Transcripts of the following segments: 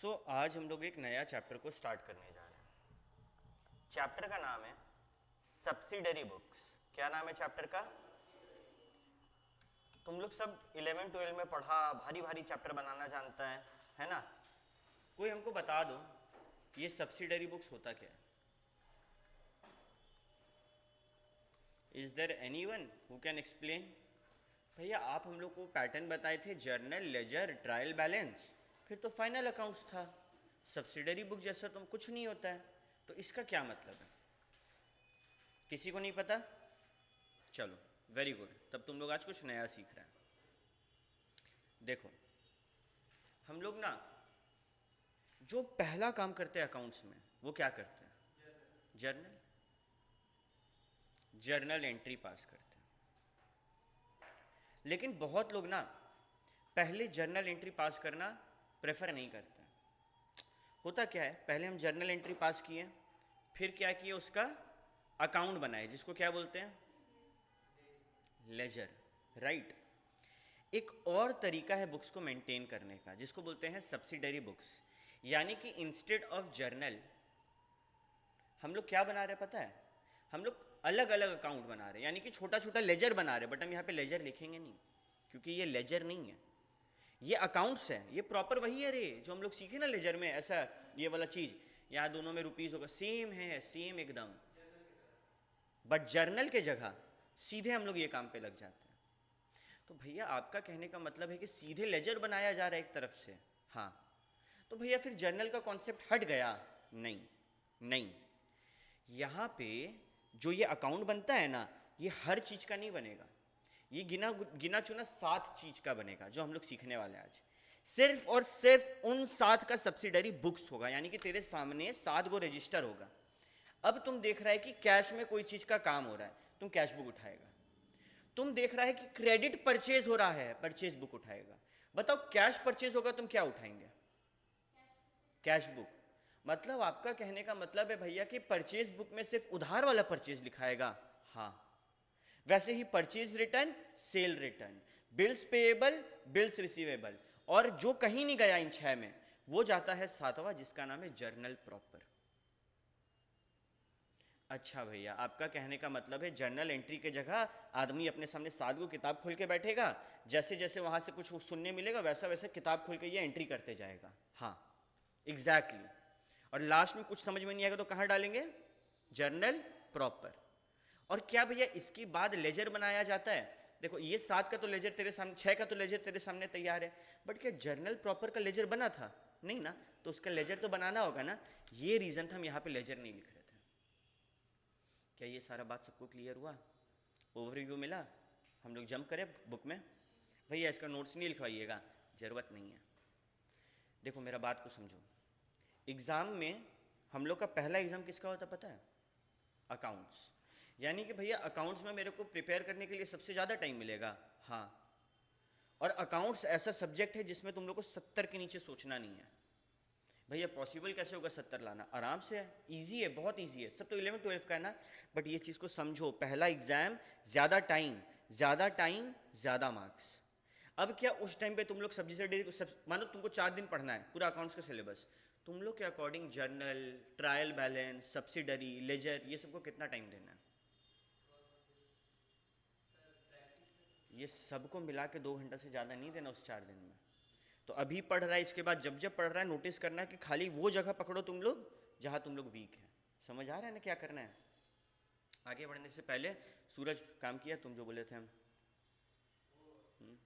आज हम लोग एक नया चैप्टर को स्टार्ट करने जा रहे हैं। चैप्टर का नाम है सब्सिडरी बुक्स। क्या नाम है चैप्टर का? तुम लोग सब 11-12 में पढ़ा, भारी भारी चैप्टर बनाना जानता है ना? कोई हमको बता दो ये सब्सिडरी बुक्स होता क्या है? Is there anyone who can explain? भैया आप हम लोग को पैटर्न बताए थे, जर्नल, लेजर, ट्रायल बैलेंस, फिर तो फाइनल अकाउंट्स था। सब्सिडरी बुक जैसा तो कुछ नहीं होता है, तो इसका क्या मतलब है? किसी को नहीं पता? चलो वेरी गुड, तब तुम लोग आज कुछ नया सीख रहे हैं। देखो, हम लोग ना जो पहला काम करते हैं अकाउंट्स में, वो क्या करते हैं? जर्नल जर्नल एंट्री पास करते हैं। लेकिन बहुत लोग ना पहले जर्नल एंट्री पास करना प्रेफर नहीं करते। होता क्या है, पहले हम जर्नल एंट्री पास किए, फिर क्या किए, उसका अकाउंट बनाए, जिसको क्या बोलते हैं? Ledger, right. एक और तरीका है बुक्स को मेंटेन करने का, जिसको बोलते हैं सब्सिडरी बुक्स। यानी कि इंस्टेड ऑफ जर्नल हम लोग क्या बना रहे हैं पता है? हम लोग अलग अलग अकाउंट बना रहे हैं, यानी कि छोटा छोटा लेजर बना रहे हैं। बट हम यहाँ पे लेजर लिखेंगे नहीं, क्योंकि ये लेजर नहीं है, ये अकाउंट्स है। ये प्रॉपर वही है रे जो हम लोग सीखे ना लेजर में, ऐसा ये वाला चीज़, यहाँ दोनों में रुपीज़ होगा, सेम है, सेम एकदम। बट जर्नल के जगह सीधे हम लोग ये काम पे लग जाते हैं। तो भैया आपका कहने का मतलब है कि सीधे लेजर बनाया जा रहा है एक तरफ से? हाँ। तो भैया फिर जर्नल का कॉन्सेप्ट हट गया? नहीं नहीं, यहाँ पे जो ये अकाउंट बनता है ना, ये हर चीज़ का नहीं बनेगा। ये गिना गिना चुना 7 चीज़ का बनेगा, जो हम लोग सीखने वाले हैं आज। सिर्फ और सिर्फ उन 7 का सब्सिडरी बुक्स होगा, यानी कि तेरे सामने 7 गो रजिस्टर होगा। अब तुम देख रहा है कि कैश में कोई चीज़ का काम हो रहा है, तुम कैश बुक उठाएगा। तुम देख रहा है कि क्रेडिट परचेज हो रहा है, परचेज बुक उठाएगा। बताओ कैश परचेज होगा, तुम क्या उठाएंगे? Cash book. मतलब आपका कहने का मतलब है भैया कि परचेज बुक में सिर्फ उधार वाला परचेज लिखाएगा? हाँ। वैसे ही purchase return, sale return, bills payable, bills receivable, और जो कहीं नहीं गया इन 6 में, वो जाता है 7वां, जिसका नाम है जर्नल प्रॉपर। अच्छा भैया, आपका कहने का मतलब है जर्नल एंट्री के जगह आदमी अपने सामने 7 गो किताब खोल के बैठेगा, जैसे जैसे वहां से कुछ सुनने मिलेगा वैसा वैसा किताब खोल के ये एंट्री करते जाएगा। हाँ एग्जैक्टली। और लास्ट में कुछ समझ में नहीं आएगा तो कहाँ डालेंगे? Journal proper. और क्या भैया इसके बाद लेजर बनाया जाता है? देखो ये 7 का तो लेजर तेरे सामने, 6 का तो लेजर तेरे सामने तैयार है, बट क्या जर्नल प्रॉपर का लेजर बना था? नहीं ना, तो उसका लेजर तो बनाना होगा ना। ये रीज़न था हम यहाँ पे लेजर नहीं लिख रहे थे। क्या ये सारा बात सबको क्लियर हुआ? ओवरव्यू मिला? हम लोग जंप करें बुक में? भैया इसका नोट्स नहीं लिखवाइएगा, ज़रूरत नहीं है। देखो मेरा बात को समझो, एग्ज़ाम में हम लोग का पहला एग्ज़ाम किसका होता पता है? अकाउंट्स। यानी कि भैया अकाउंट्स में मेरे को प्रिपेयर करने के लिए सबसे ज़्यादा टाइम मिलेगा। हाँ, और अकाउंट्स ऐसा सब्जेक्ट है जिसमें तुम लोग को 70 के नीचे सोचना नहीं है। भैया पॉसिबल कैसे होगा 70 लाना? आराम से है, ईजी है, बहुत ईजी है। सब तो 11-12 का है ना। बट ये चीज़ को समझो, पहला एग्जाम, ज़्यादा टाइम, ज़्यादा टाइम, ज़्यादा मार्क्स। अब क्या उस टाइम पे तुम लोग सब्जी से डेली सब, मानो तुमको 4 दिन पढ़ना है पूरा अकाउंट्स का सिलेबस, तुम लोग के according journal, trial balance, subsidiary, ledger, ये सबको कितना टाइम देना है? ये सबको मिला के 2 घंटा से ज़्यादा नहीं देना उस 4 दिन में। तो अभी पढ़ रहा है, इसके बाद जब जब पढ़ रहा है नोटिस करना है कि खाली वो जगह पकड़ो तुम लोग जहाँ तुम लोग वीक है। समझ आ रहा है ना क्या करना है? आगे बढ़ने से पहले सूरज काम किया तुम जो बोले थे हम? हम्म,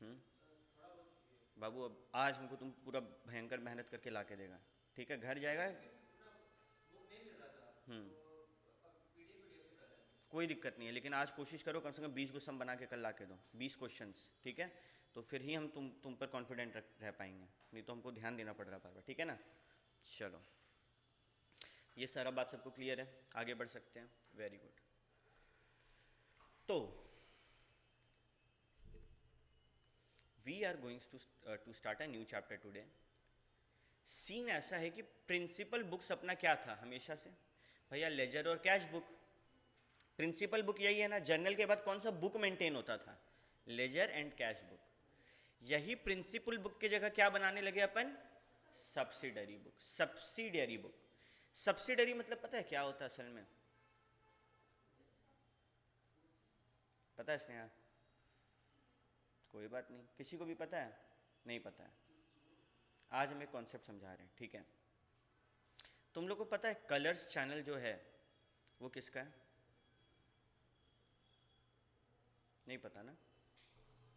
हम्म। बाबू अब आज हमको तुम पूरा भयंकर मेहनत करके ला के देगा, ठीक है? घर जाएगा। हम्म, कोई दिक्कत नहीं है, लेकिन आज कोशिश करो कम से कम 20 गो सम बना के कल ला के दो, 20 क्वेश्चंस, ठीक है? तो फिर ही हम तुम पर कॉन्फिडेंट रह पाएंगे, नहीं तो हमको ध्यान देना पड़ रहा बार बार, ठीक है ना? चलो, ये सारा बात सबको क्लियर है, आगे बढ़ सकते हैं। Very good. तो we are going to start a new chapter today. Scene ऐसा है कि प्रिंसिपल बुक्स अपना क्या था हमेशा से? भैया लेजर और कैश बुक। प्रिंसिपल बुक यही है ना। जर्नल के बाद कौन सा बुक मेंटेन होता था? Ledger and cash book. यही प्रिंसिपल बुक की जगह क्या बनाने लगे अपन? Subsidiary book. Subsidiary book, subsidiary मतलब पता है क्या होता है असल में? पता है स्नेहा? कोई बात नहीं, किसी को भी पता है? नहीं पता है? आज हम एक कॉन्सेप्ट समझा रहे हैं, ठीक है? तुम लोग को पता है कलर्स चैनल जो है वो किसका है? नहीं पता ना?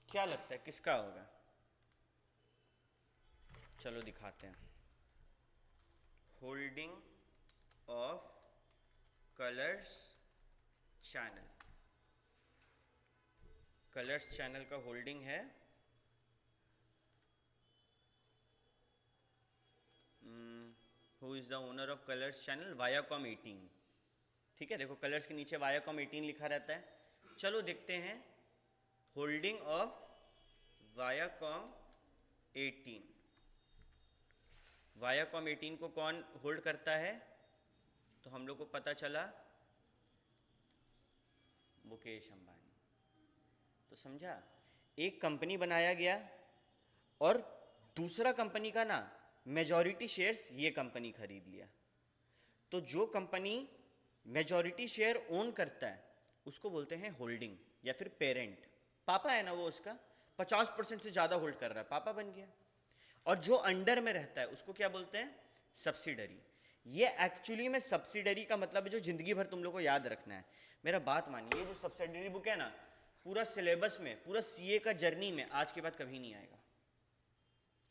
क्या लगता है किसका होगा? चलो दिखाते हैं। Holding of Colors channel, Colors channel का होल्डिंग है who is the owner of Colors channel? Viacom 18। ठीक है, देखो कलर्स के नीचे वायाकॉम 18 लिखा रहता है। चलो देखते हैं होल्डिंग ऑफ वायाकॉम 18। वायाकॉम 18 को कौन होल्ड करता है? तो हम लोग को पता चला मुकेश अंबानी। तो समझा, एक कंपनी बनाया गया और दूसरा कंपनी का ना मेजॉरिटी शेयर्स ये कंपनी खरीद लिया। तो जो कंपनी मेजॉरिटी शेयर ओन करता है उसको बोलते हैं होल्डिंग या फिर पेरेंट। पापा है ना, वो उसका 50% से ज़्यादा होल्ड कर रहा है, पापा बन गया। और जो अंडर में रहता है उसको क्या बोलते हैं? सब्सिडरी। ये एक्चुअली में सब्सिडरी का मतलब है जो जिंदगी भर तुम लोग को याद रखना है। मेरा बात मानिए, ये जो सब्सिडरी बुक है ना, पूरा सिलेबस में, पूरा सीए का जर्नी में आज के बाद कभी नहीं आएगा,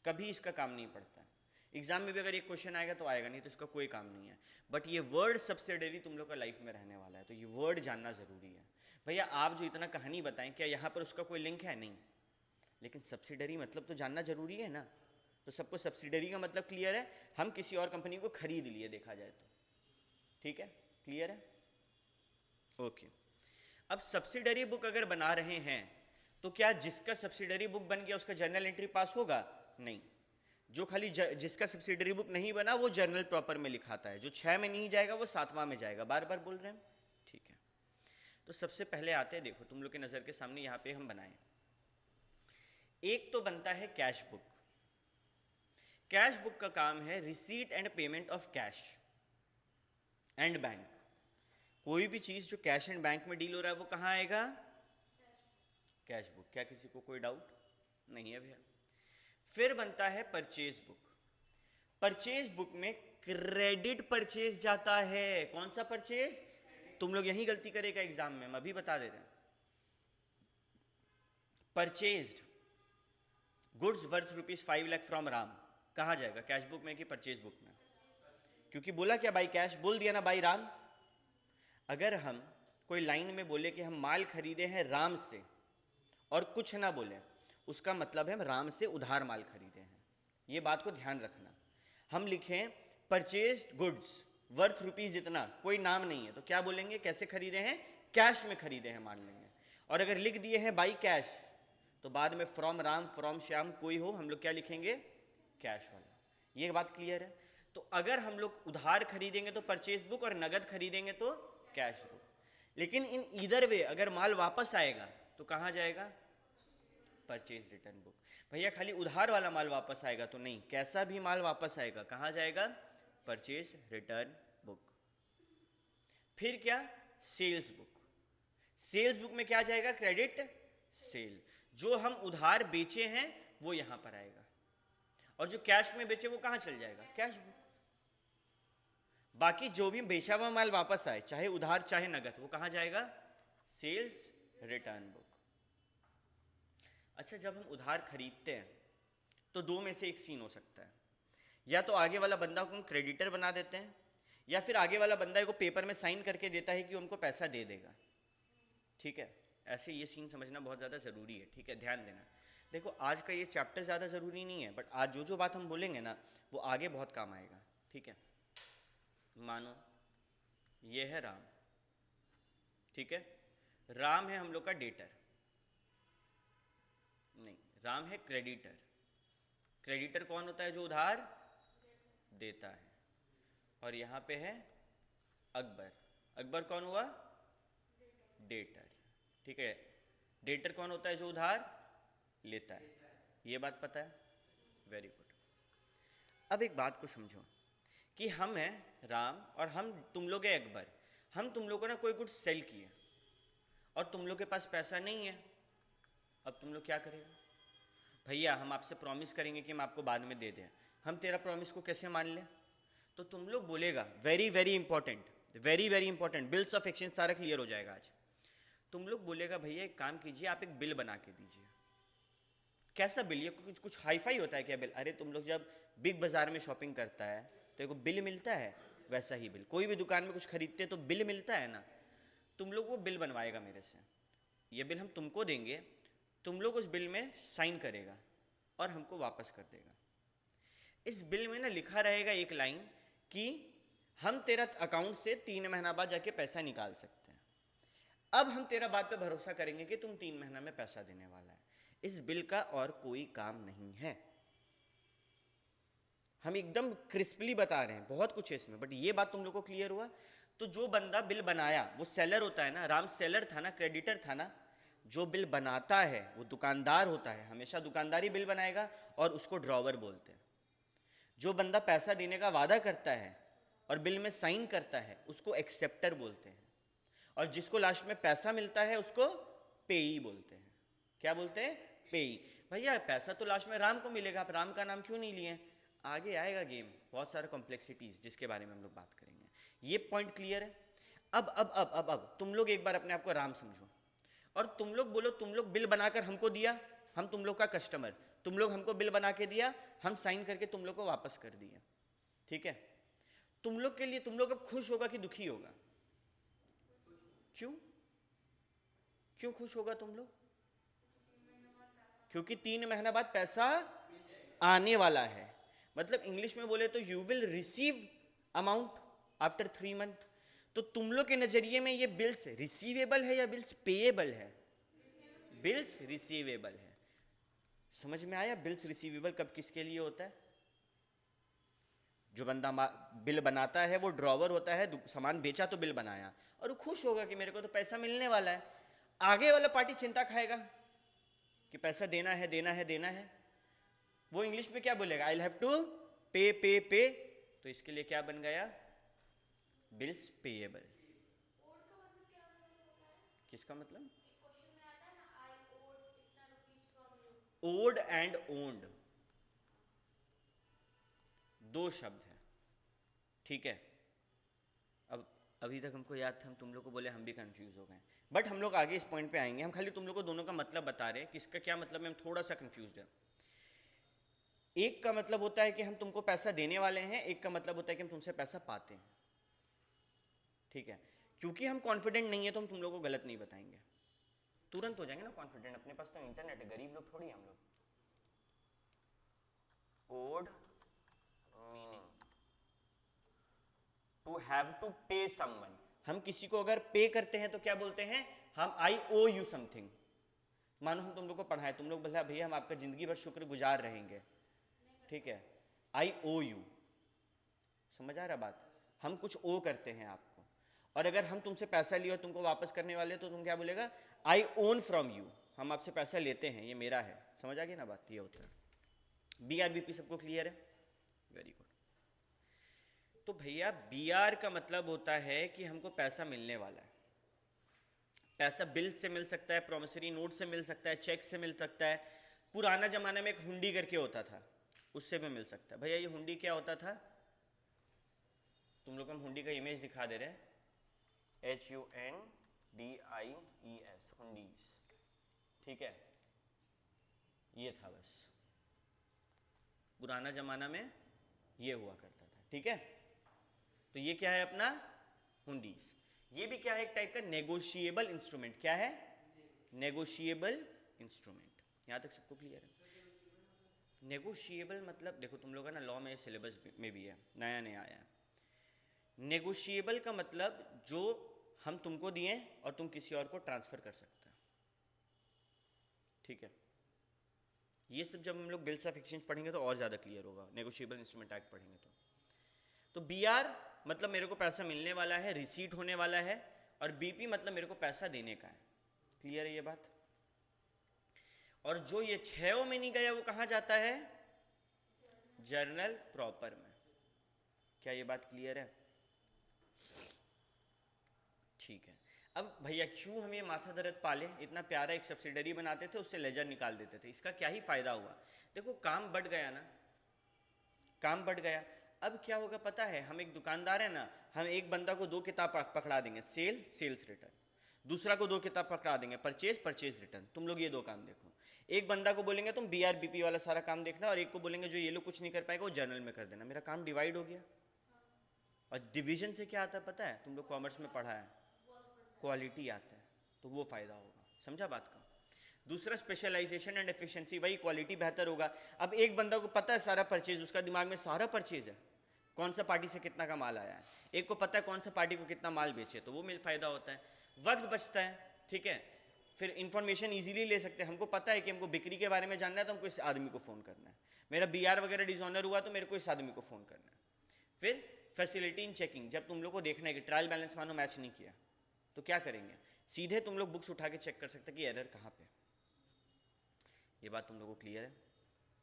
कभी इसका काम नहीं पड़ता है। एग्जाम में भी अगर एक क्वेश्चन आएगा तो आएगा, नहीं तो इसका कोई काम नहीं है। बट ये वर्ड सब्सिडरी तुम लोग का लाइफ में रहने वाला है, तो ये वर्ड जानना ज़रूरी है। भैया आप जो इतना कहानी बताएं, क्या यहाँ पर उसका कोई लिंक है? नहीं, लेकिन सब्सिडरी मतलब तो जानना जरूरी है ना। तो सबको सब्सिडरी का मतलब क्लियर है? हम किसी और कंपनी को खरीद लिए देखा जाए तो, ठीक है, क्लियर है? ओके। अब सब्सिडरी बुक अगर बना रहे हैं तो क्या जिसका सब्सिडरी बुक बन गया उसका जर्नल एंट्री पास होगा? नहीं। जो खाली जिसका सब्सिडरी बुक नहीं बना वो जर्नल प्रॉपर में लिखाता है, जो 6 में नहीं जाएगा वो 7वां में जाएगा। बार बार बोल रहे हैं, ठीक है? तो सबसे पहले आते हैं, देखो तुम लोग के नज़र के सामने यहाँ पे हम बनाएं। एक तो बनता है कैश बुक। कैश बुक का काम है receipt and payment of cash and bank. कोई भी चीज़ जो कैश एंड बैंक में डील हो रहा है वो कहाँ आएगा? Cash book. क्या किसी को कोई डाउट नहीं है भैया? फिर बनता है परचेज बुक। परचेज बुक में क्रेडिट परचेज जाता है। कौन सा परचेज? तुम लोग यही गलती करेगा एग्जाम में, हम अभी बता दे रहे हैं। Purchased goods worth ₹5 lakh from Ram कहाँ जाएगा? कैश बुक में कि परचेज बुक में? क्योंकि बोला क्या, बाई कैश बोल दिया ना, बाई राम। अगर हम कोई लाइन में बोले कि हम माल खरीदे हैं राम से और कुछ ना बोले, उसका मतलब है हम राम से उधार माल खरीदे हैं। ये बात को ध्यान रखना। हम लिखें परचेज्ड गुड्स वर्थ रुपीज इतना, कोई नाम नहीं है, तो क्या बोलेंगे? कैसे खरीदे हैं? कैश में खरीदे हैं मान लेंगे। और अगर लिख दिए हैं बाई कैश तो बाद में फ्रॉम राम फ्रॉम श्याम कोई हो, हम लोग क्या लिखेंगे? कैश वाला। ये बात क्लियर है? तो अगर हम लोग उधार खरीदेंगे तो परचेज बुक और नगद खरीदेंगे तो कैश बुक। लेकिन इन ईदर वे अगर माल वापस आएगा तो कहाँ जाएगा? Purchase return book. भैया खाली उधार वाला माल वापस आएगा तो नहीं, कैसा भी माल वापस आएगा कहाँ जाएगा? Purchase return book. फिर क्या? Sales book. सेल्स बुक में क्या जाएगा? Credit sale. जो हम उधार बेचे हैं वो यहां पर आएगा, और जो कैश में बेचे वो कहां चल जाएगा? Cash book. बाकी जो भी बेचा हुआ माल वापस आए, चाहे उधार चाहे नगद, वो कहां जाएगा? Sales return book. अच्छा, जब हम उधार खरीदते हैं तो दो में से एक सीन हो सकता है। या तो आगे वाला बंदा को हम क्रेडिटर बना देते हैं, या फिर आगे वाला बंदा को पेपर में साइन करके देता है कि उनको पैसा दे देगा। ठीक है, ऐसे ये सीन समझना बहुत ज़्यादा ज़रूरी है, ठीक है, ध्यान देना। देखो आज का ये चैप्टर ज़्यादा ज़रूरी नहीं है, बट आज जो जो बात हम बोलेंगे ना वो आगे बहुत काम आएगा, ठीक है? मानो ये है राम, ठीक है? राम है हम लोग का डेटर, नहीं, राम है क्रेडिटर। क्रेडिटर कौन होता है? जो उधार देता है। और यहाँ पे है अकबर। अकबर कौन हुआ? डेटर, ठीक है? डेटर कौन होता है? जो उधार लेता है। ये बात पता है? Very good. अब एक बात को समझो कि हम हैं राम और हम तुम लोग हैं अकबर। हम तुम लोग को ना कोई गुड्स सेल किए और तुम लोग के पास पैसा नहीं है। अब तुम लोग क्या करेगा? भैया हम आपसे प्रॉमिस करेंगे कि हम आपको बाद में दे दें। हम तेरा प्रॉमिस को कैसे मान लें? तो तुम लोग बोलेगा very very important, very very important, bills of exchange सारा क्लियर हो जाएगा आज। तुम लोग बोलेगा भैया एक काम कीजिए, आप एक बिल बना के दीजिए। कैसा बिल? ये कुछ हाई फाई होता है क्या बिल? अरे तुम लोग जब बिग बाजार में शॉपिंग करता है तो एक बिल मिलता है, वैसा ही बिल। कोई भी दुकान में कुछ खरीदते हैं तो बिल मिलता है ना। तुम लोग वो बिल बनवाएगा मेरे से, ये बिल हम तुमको देंगे, तुम लोग उस बिल में साइन करेगा और हमको वापस कर देगा। इस बिल में ना लिखा रहेगा एक लाइन कि हम तेरा अकाउंट से 3 महीना बाद जाके पैसा निकाल सकते हैं। अब हम तेरा बात पे भरोसा करेंगे कि तुम 3 महीना में पैसा देने वाला है। इस बिल का और कोई काम नहीं है। हम एकदम क्रिस्पली बता रहे हैं, बहुत कुछ है इसमें, बट ये बात तुम लोग को क्लियर हुआ? तो जो बंदा बिल बनाया वो सेलर होता है ना, राम सेलर था ना, क्रेडिटर था ना। जो बिल बनाता है वो दुकानदार होता है, हमेशा दुकानदार ही बिल बनाएगा और उसको ड्रॉवर बोलते हैं। जो बंदा पैसा देने का वादा करता है और बिल में साइन करता है उसको एक्सेप्टर बोलते हैं, और जिसको लास्ट में पैसा मिलता है उसको पेई बोलते हैं। क्या बोलते हैं? पेई। भैया पैसा तो लास्ट में राम को मिलेगा, आप राम का नाम क्यों नहीं लिए? आगे आएगा गेम, बहुत सारे कॉम्प्लेक्सिटीज जिसके बारे में हम लोग बात करेंगे। ये पॉइंट क्लियर है? अब तुम लोग एक बार अपने आप को राम समझो और तुम लोग बोलो तुम लोग बिल बनाकर हमको दिया, हम तुम लोग का कस्टमर, तुम लोग हमको बिल बना के दिया, हम साइन करके तुम लोग को वापस कर दिया। ठीक है? तुम लोग के लिए तुम लोग अब खुश होगा कि दुखी होगा? क्यों क्यों खुश होगा तुम लोग? क्योंकि 3 महीना बाद पैसा आने वाला है। मतलब इंग्लिश में बोले तो you will receive amount after 3 month. तो तुम लोग के नजरिए में ये बिल्स रिसीवेबल है या बिल्स पेएबल है? बिल्स रिसीवेबल है। समझ में आया? बिल्स रिसीवेबल कब किसके लिए होता है? जो बंदा बिल बनाता है वो ड्रॉवर होता है, सामान बेचा तो बिल बनाया और वो खुश होगा कि मेरे को तो पैसा मिलने वाला है। आगे वाला पार्टी चिंता खाएगा कि पैसा देना है देना है देना है। वो इंग्लिश में क्या बोलेगा? आई हैव टू पे पे पे। तो इसके लिए क्या बन गया? Bills payable. किसका मतलब? ओड एंड ओन्ड दो शब्द है। ठीक है? अब अभी तक हमको याद था, हम तुम लोग को बोले, हम भी कंफ्यूज हो गए, बट हम लोग आगे इस पॉइंट पे आएंगे। हम खाली तुम लोग को दोनों का मतलब बता रहे हैं, किसका क्या मतलब है, हम थोड़ा सा कंफ्यूज है। एक का मतलब होता है कि हम तुमको पैसा देने वाले हैं, एक का मतलब होता है कि हम तुमसे पैसा पाते हैं। ठीक है? क्योंकि हम कॉन्फिडेंट नहीं है तो हम तुम लोग को गलत नहीं बताएंगे, तुरंत हो जाएंगे ना कॉन्फिडेंट। अपने पास तो इंटरनेट है, गरीब लोग थोड़ी हम लोग। Owed meaning to have to pay someone. हम किसी को अगर पे करते हैं तो क्या बोलते हैं? हम आई ओ यू समथिंग। मानो हम तुम लोग को पढ़ाए, तुम लोग बोला भैया हम आपका जिंदगी भर शुक्र गुजार रहेंगे। ठीक है? आई ओ यू। समझ आ रहा बात? हम कुछ ओ करते हैं आपको, और अगर हम तुमसे पैसा लिए और तुमको वापस करने वाले तो तुम क्या बोलेगा? आई ओन फ्रॉम यू। हम आपसे पैसा लेते हैं, ये मेरा है। समझ आ गई ना बात? ये होता है। BRBP सबको क्लियर है? Very good. तो भैया BR का मतलब होता है कि हमको पैसा मिलने वाला है। पैसा बिल से मिल सकता है, प्रोमिसरी नोट से मिल सकता है, चेक से मिल सकता है। पुराना जमाने में एक हुंडी करके होता था, उससे भी मिल सकता है। भैया ये हुंडी क्या होता था? तुम लोग को हम हुंडी का इमेज दिखा दे रहे हैं, HUNDIES, हुंडीज। ठीक है? ये था बस, पुराना जमाना में ये हुआ करता था। ठीक है? तो ये क्या है अपना? हुंडीज। ये भी क्या है? एक टाइप का नेगोशिएबल इंस्ट्रूमेंट। क्या है? Negotiable instrument. यहां तक सबको क्लियर है? नेगोशिएबल मतलब देखो तुम लोग का ना लॉ में सिलेबस में भी है, नया नया आया है। नेगोशिएबल का मतलब जो हम तुमको दिए और तुम किसी और को ट्रांसफर कर सकते हैं। ठीक है? ये सब जब हम लोग बिल्स ऑफ एक्सचेंज पढ़ेंगे तो और ज़्यादा क्लियर होगा, नेगोशिएबल इंस्ट्रूमेंट एक्ट पढ़ेंगे तो BR मतलब मेरे को पैसा मिलने वाला है, रिसीट होने वाला है, और BP मतलब मेरे को पैसा देने का है। क्लियर है ये बात? और जो ये 6 में नहीं गया वो कहाँ जाता है? जर्नल प्रॉपर में। क्या ये बात क्लियर है? ठीक है। अब भैया क्यों हम ये माथा दर्द पाले, इतना प्यारा एक सब्सिडरी बनाते थे, उससे लेजर निकाल देते थे, इसका क्या ही फायदा हुआ? देखो काम बढ़ गया ना, काम बढ़ गया। अब क्या होगा पता है, हम एक दुकानदार है ना, हम एक बंदा को 2 किताब पकड़ा देंगे, सेल्स रिटर्न, दूसरा को 2 किताब पकड़ा देंगे, परचेज रिटर्न। तुम लोग ये 2 काम देखो। एक बंदा को बोलेंगे तुम BRBP वाला सारा काम देखना, और एक को बोलेंगे जो ये लोग कुछ नहीं कर पाएगा वो जर्नल में कर देना। मेरा काम डिवाइड हो गया। और डिवीजन से क्या आता है पता है, तुम लोग कॉमर्स में पढ़ा है, क्वालिटी आता है, तो वो फायदा होगा। समझा बात का? दूसरा स्पेशलाइजेशन एंड एफिशिएंसी, वही क्वालिटी बेहतर होगा। अब एक बंदा को पता है सारा परचेज, उसका दिमाग में सारा परचेज है, कौन सा पार्टी से कितना का माल आया है, एक को पता है कौन सा पार्टी को कितना माल बेचे, तो वो मिल फायदा होता है, वक्त बचता है। ठीक है, फिर इंफॉर्मेशन इजीली ले सकते हैं। हमको पता है कि हमको बिक्री के बारे में जानना है तो हमको इस आदमी को फ़ोन करना है, मेरा BR वगैरह डिजॉनर हुआ तो मेरे को इस आदमी को फ़ोन करना है। फिर फैसिलिटी इन चेकिंग, जब तुम लोग को देखना है कि ट्रायल बैलेंस मानो मैच नहीं किया तो क्या करेंगे, सीधे तुम लोग बुक्स उठा के चेक कर सकते हैं कि एरर कहाँ पे। ये बात तुम लोगों को क्लियर है?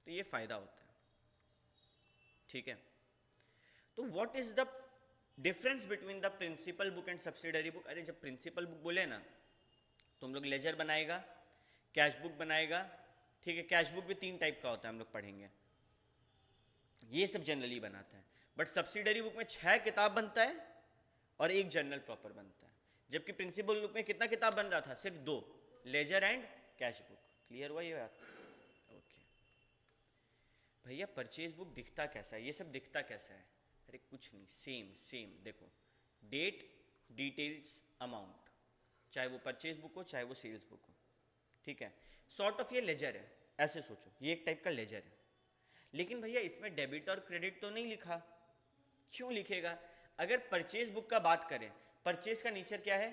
तो ये फ़ायदा होता है। ठीक है, तो what is the difference between the principal book and subsidiary book? अरे जब प्रिंसिपल बुक बोले ना, तुम लोग लेजर बनाएगा, कैश बुक बनाएगा। ठीक है, कैश बुक भी 3 टाइप का होता है, हम लोग पढ़ेंगे, ये सब जनरली बनाता है। बट सब्सिडरी बुक में 6 किताब बनता है और 1 जर्नल प्रॉपर बनता है, जबकि प्रिंसिपल बुक में कितना किताब बन रहा था? सिर्फ 2, ledger and cash book. Clear हुआ ये बात? ओके भैया, परचेज बुक दिखता कैसा है, ये सब दिखता कैसा है? अरे कुछ नहीं, सेम देखो, डेट, डिटेल्स, अमाउंट, चाहे वो परचेज बुक हो चाहे वो सेल्स बुक हो। ठीक है, सॉर्ट ऑफ ये लेजर है, ऐसे सोचो, ये एक टाइप का लेजर है। लेकिन भैया इसमें डेबिट और क्रेडिट तो नहीं लिखा, क्यों लिखेगा? अगर परचेज बुक का बात करें, परचेज का नेचर क्या है?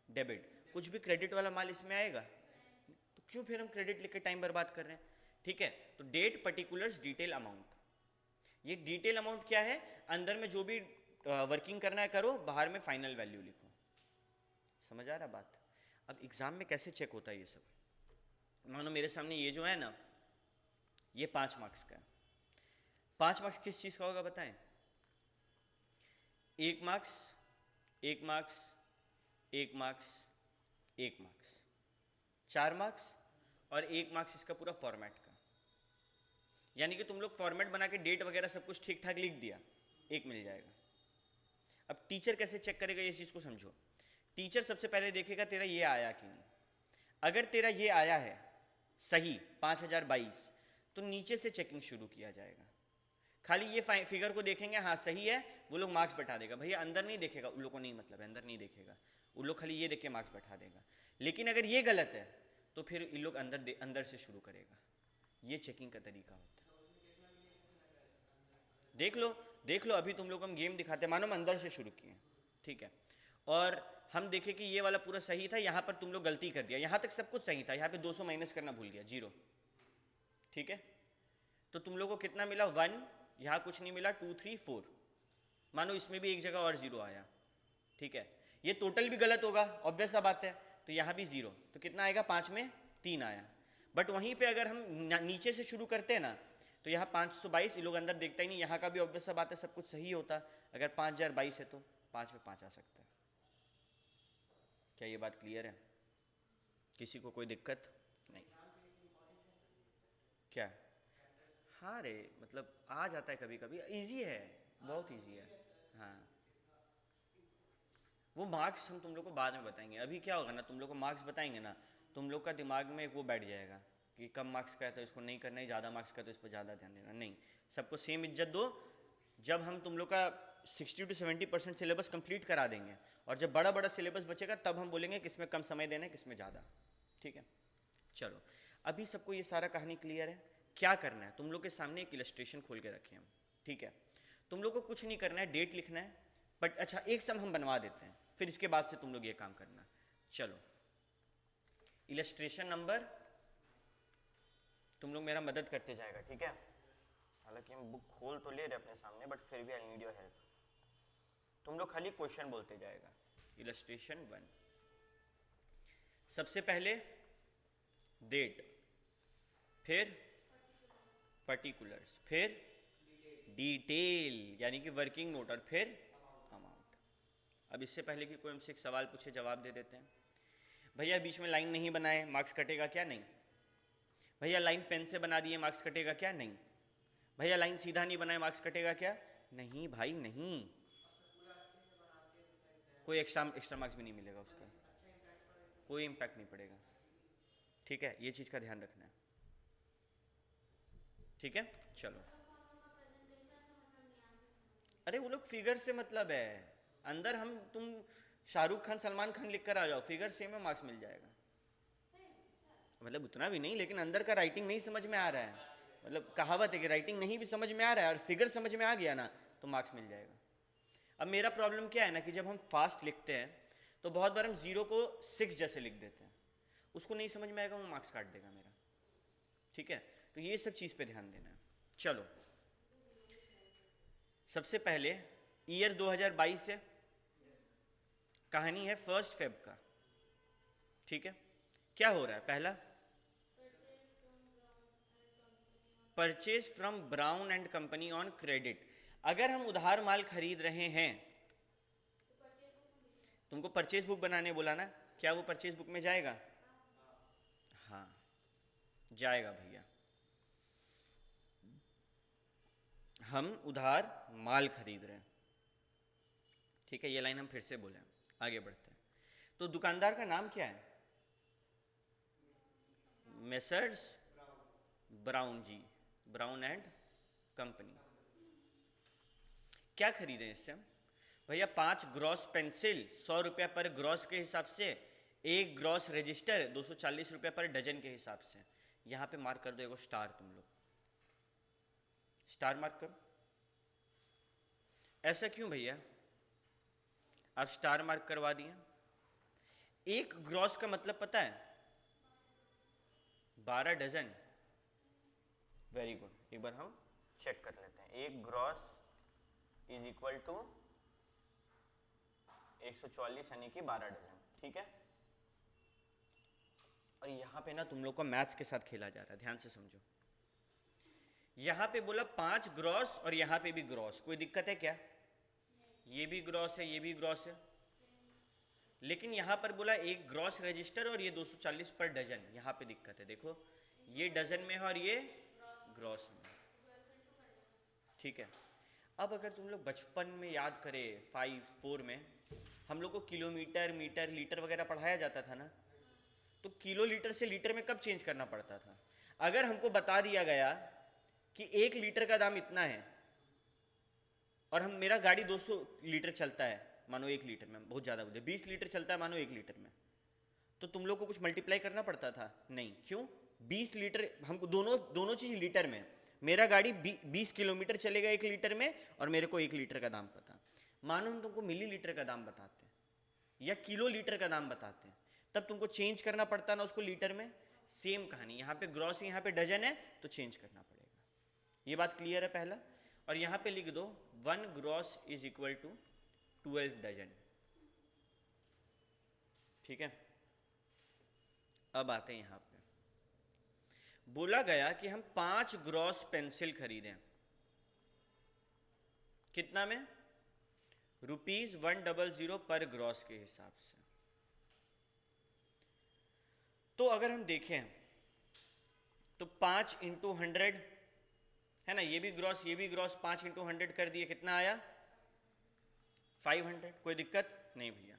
डेबिट, कुछ भी क्रेडिट वाला माल इसमें आएगा, तो क्यों फिर हम क्रेडिट लिख के टाइम बर्बाद कर रहे हैं? ठीक है, तो डेट, पर्टिकुलर्स, डिटेल, अमाउंट। ये डिटेल अमाउंट क्या है? अंदर में जो भी वर्किंग करना है करो, बाहर में फाइनल वैल्यू लिखो। समझ आ रहा बात? अब एग्जाम में कैसे चेक होता है ये सब? मानो मेरे सामने ये जो है ना, ये 5 मार्क्स का है। 5 मार्क्स किस चीज़ का होगा बताएं? 1 marks, 1 marks, 1 marks, 1 marks, 4 marks, और 1 मार्क्स इसका पूरा फॉर्मेट का। यानी कि तुम लोग फॉर्मेट बना के डेट वगैरह सब कुछ ठीक ठाक लिख दिया, 1 मिल जाएगा। अब टीचर कैसे चेक करेगा ये चीज़ को समझो। टीचर सबसे पहले देखेगा तेरा ये आया कि नहीं। अगर तेरा ये आया है सही 5022, तो नीचे से चेकिंग शुरू किया जाएगा। खाली ये फिगर को देखेंगे, हाँ सही है, वो लोग मार्क्स बैठा देगा। भैया अंदर नहीं देखेगा, उन लोग को नहीं मतलब है, अंदर नहीं देखेगा, उन लोग खाली ये देख के मार्क्स बैठा देगा। लेकिन अगर ये गलत है तो फिर इन लोग अंदर से शुरू करेगा। ये चेकिंग का तरीका होता है। देख लो अभी तुम लोग हम गेम दिखाते हैं, मानो हम अंदर से शुरू किए, ठीक है, और हम देखें कि ये वाला पूरा सही था, यहाँ पर तुम लोग गलती कर दिया, यहाँ तक सब कुछ सही था, यहाँ पे 200 माइनस करना भूल गया, 0। ठीक है, तो तुम लोग को कितना मिला? 1, यहाँ कुछ नहीं मिला, 2, 3, 4। मानो इसमें भी एक जगह और 0 आया। ठीक है, ये टोटल भी गलत होगा, ऑब्वियस सा बात है, तो यहाँ भी 0, तो कितना आएगा? 5 में 3 आया। बट वहीं पे अगर हम नीचे से शुरू करते हैं ना, तो यहाँ 522, ये लोग अंदर देखता ही नहीं, यहाँ का भी ऑब्वियस सा बात है, सब कुछ सही होता। अगर 5022 है तो 5 में 5 आ सकता है। क्या ये बात क्लियर है? किसी को कोई दिक्कत नहीं? क्या? हाँ रे, मतलब आ जाता है कभी कभी, इजी है, बहुत इजी है। हाँ, वो मार्क्स हम तुम लोग को बाद में बताएंगे। अभी क्या होगा ना, तुम लोग को मार्क्स बताएंगे ना, तुम लोग का दिमाग में वो बैठ जाएगा कि कम मार्क्स का है तो इसको नहीं करना है, ज़्यादा मार्क्स का तो इस पर ज़्यादा ध्यान देना। नहीं, सबको सेम इज्जत दो। जब हम तुम लोग का 60 to 70% सिलेबस कंप्लीट करा देंगे, और जब बड़ा बड़ा सिलेबस बचेगा तब हम बोलेंगे किसमें कम समय देना है, किसमें ज़्यादा। ठीक है, चलो अभी सबको ये सारा कहानी क्लियर है। क्या करना है, तुम लोग के सामने एक इलस्ट्रेशन खोल के रखे हम। ठीक है, तुम लोग को कुछ नहीं करना है, डेट लिखना है, बट अच्छा एक सम हम बनवा देते हैं, फिर इसके बाद से तुम लोग ये काम करना। चलो, इलस्ट्रेशन नंबर, तुम लोग मेरा मदद करते जाएगा, ठीक है? हालांकि हम बुक खोल तो ले रहे अपने सामने, बट फिर भी आई नीड योर हेल्प। तुम लोग खाली क्वेश्चन बोलते जाएगा। इलस्ट्रेशन 1, सबसे पहले डेट, फिर पर्टिकुलर्स, फिर डिटेल यानी कि वर्किंग नोट और फिर अमाउंट। अब इससे पहले कि कोई हमसे एक सवाल पूछे जवाब दे देते हैं। भैया बीच में लाइन नहीं बनाए मार्क्स कटेगा क्या? नहीं। भैया लाइन पेन से बना दिए मार्क्स कटेगा क्या? नहीं। भैया लाइन सीधा नहीं बनाए मार्क्स कटेगा क्या? नहीं भाई नहीं, कोई एक्स्ट्रा मार्क्स भी नहीं मिलेगा उसका, कोई इम्पैक्ट नहीं पड़ेगा। ठीक है, ये चीज़ का ध्यान रखना है। ठीक है, चलो। अरे वो लोग फिगर से मतलब है, अंदर हम तुम शाहरुख खान सलमान खान लिख कर आ जाओ, फिगर सेम में मार्क्स मिल जाएगा। मतलब उतना भी नहीं, लेकिन अंदर का राइटिंग नहीं समझ में आ रहा है, मतलब कहावत है कि राइटिंग नहीं भी समझ में आ रहा है और फिगर समझ में आ गया ना तो मार्क्स मिल जाएगा। अब मेरा प्रॉब्लम क्या है ना कि जब हम फास्ट लिखते हैं तो बहुत बार हम 0 को 6 जैसे लिख देते हैं, उसको नहीं समझ में आएगा, वो मार्क्स काट देगा मेरा। ठीक है, तो ये सब चीज़ पे ध्यान देना है। चलो, सबसे पहले ईयर 2022 है, कहानी है 1 फेब का। ठीक है, क्या हो रहा है? पहला, purchase from brown and company on credit. अगर हम उधार माल खरीद रहे हैं, तुमको परचेज बुक बनाने बोला ना, क्या वो परचेज बुक में जाएगा? हाँ जाएगा भैया। हम उधार माल खरीद रहे हैं। ठीक है, ये लाइन हम फिर से बोले, आगे बढ़ते हैं। तो दुकानदार का नाम क्या है? Messrs Brown ji, Brown and company. क्या खरीदें इससे हम? भैया 5 ग्रॉस पेंसिल 100 रुपया पर ग्रॉस के हिसाब से, 1 ग्रॉस रजिस्टर 240 रुपया पर डजन के हिसाब से। यहाँ पे मार्क कर दो एगो स्टार, तुम लोग स्टार मार्क करो। ऐसा क्यों भैया? आप स्टार मार्क करवा दिए। 1 ग्रॉस का मतलब पता है? 12 डजन। वेरी गुड, एक बार हम चेक कर लेते हैं। 1 ग्रॉस इज इक्वल टू 144 यानी कि 12 डजन। ठीक है, और यहाँ पे ना तुम लोग को मैथ्स के साथ खेला जा रहा है, ध्यान से समझो। यहाँ पे बोला 5 ग्रॉस और यहाँ पे भी ग्रॉस, कोई दिक्कत है क्या? ये भी ग्रॉस है, ये भी ग्रॉस है, लेकिन यहाँ पर बोला 1 ग्रॉस रजिस्टर और ये 240 पर डजन, यहाँ पे दिक्कत है। देखो ये डजन में है और ये ग्रॉस में। ठीक है, अब अगर तुम लोग बचपन में याद करें 4 में हम लोग को किलोमीटर, मीटर, लीटर वगैरह पढ़ाया जाता था ना, तो किलो लीटर से लीटर में कब चेंज करना पड़ता था? अगर हमको बता दिया गया कि 1 लीटर का दाम इतना है और हम मेरा गाड़ी 200 लीटर चलता है, मानो 1 लीटर में बहुत ज़्यादा बोले 20 लीटर चलता है मानो 1 लीटर में, तो तुम लोग को कुछ मल्टीप्लाई करना पड़ता था? नहीं। क्यों? 20 लीटर हमको, दोनों चीज़ लीटर में। मेरा गाड़ी 20 किलोमीटर चलेगा 1 लीटर में और मेरे को 1 लीटर का दाम पता। मानो हम तुमको मिली लीटर का दाम बताते या किलो लीटर का दाम बताते हैं, तब तुमको चेंज करना पड़ता ना उसको लीटर में। सेम कहानी, यहाँ पे ग्रॉस यहाँ पे डजन है तो चेंज करना पड़ेगा। ये बात क्लियर है पहला? और यहाँ पे लिख दो 1 gross is equal to 12 dozen. ठीक है, अब आते हैं यहाँ पे। बोला गया कि हम 5 ग्रॉस पेंसिल खरीदें, कितना में? ₹100 पर ग्रॉस के हिसाब से। तो अगर हम देखें तो 5 इंटू 100 है ना, ये भी ग्रॉस ये भी ग्रॉस, 5 इंटू 100 कर दिए, कितना आया? 500। कोई दिक्कत नहीं भैया।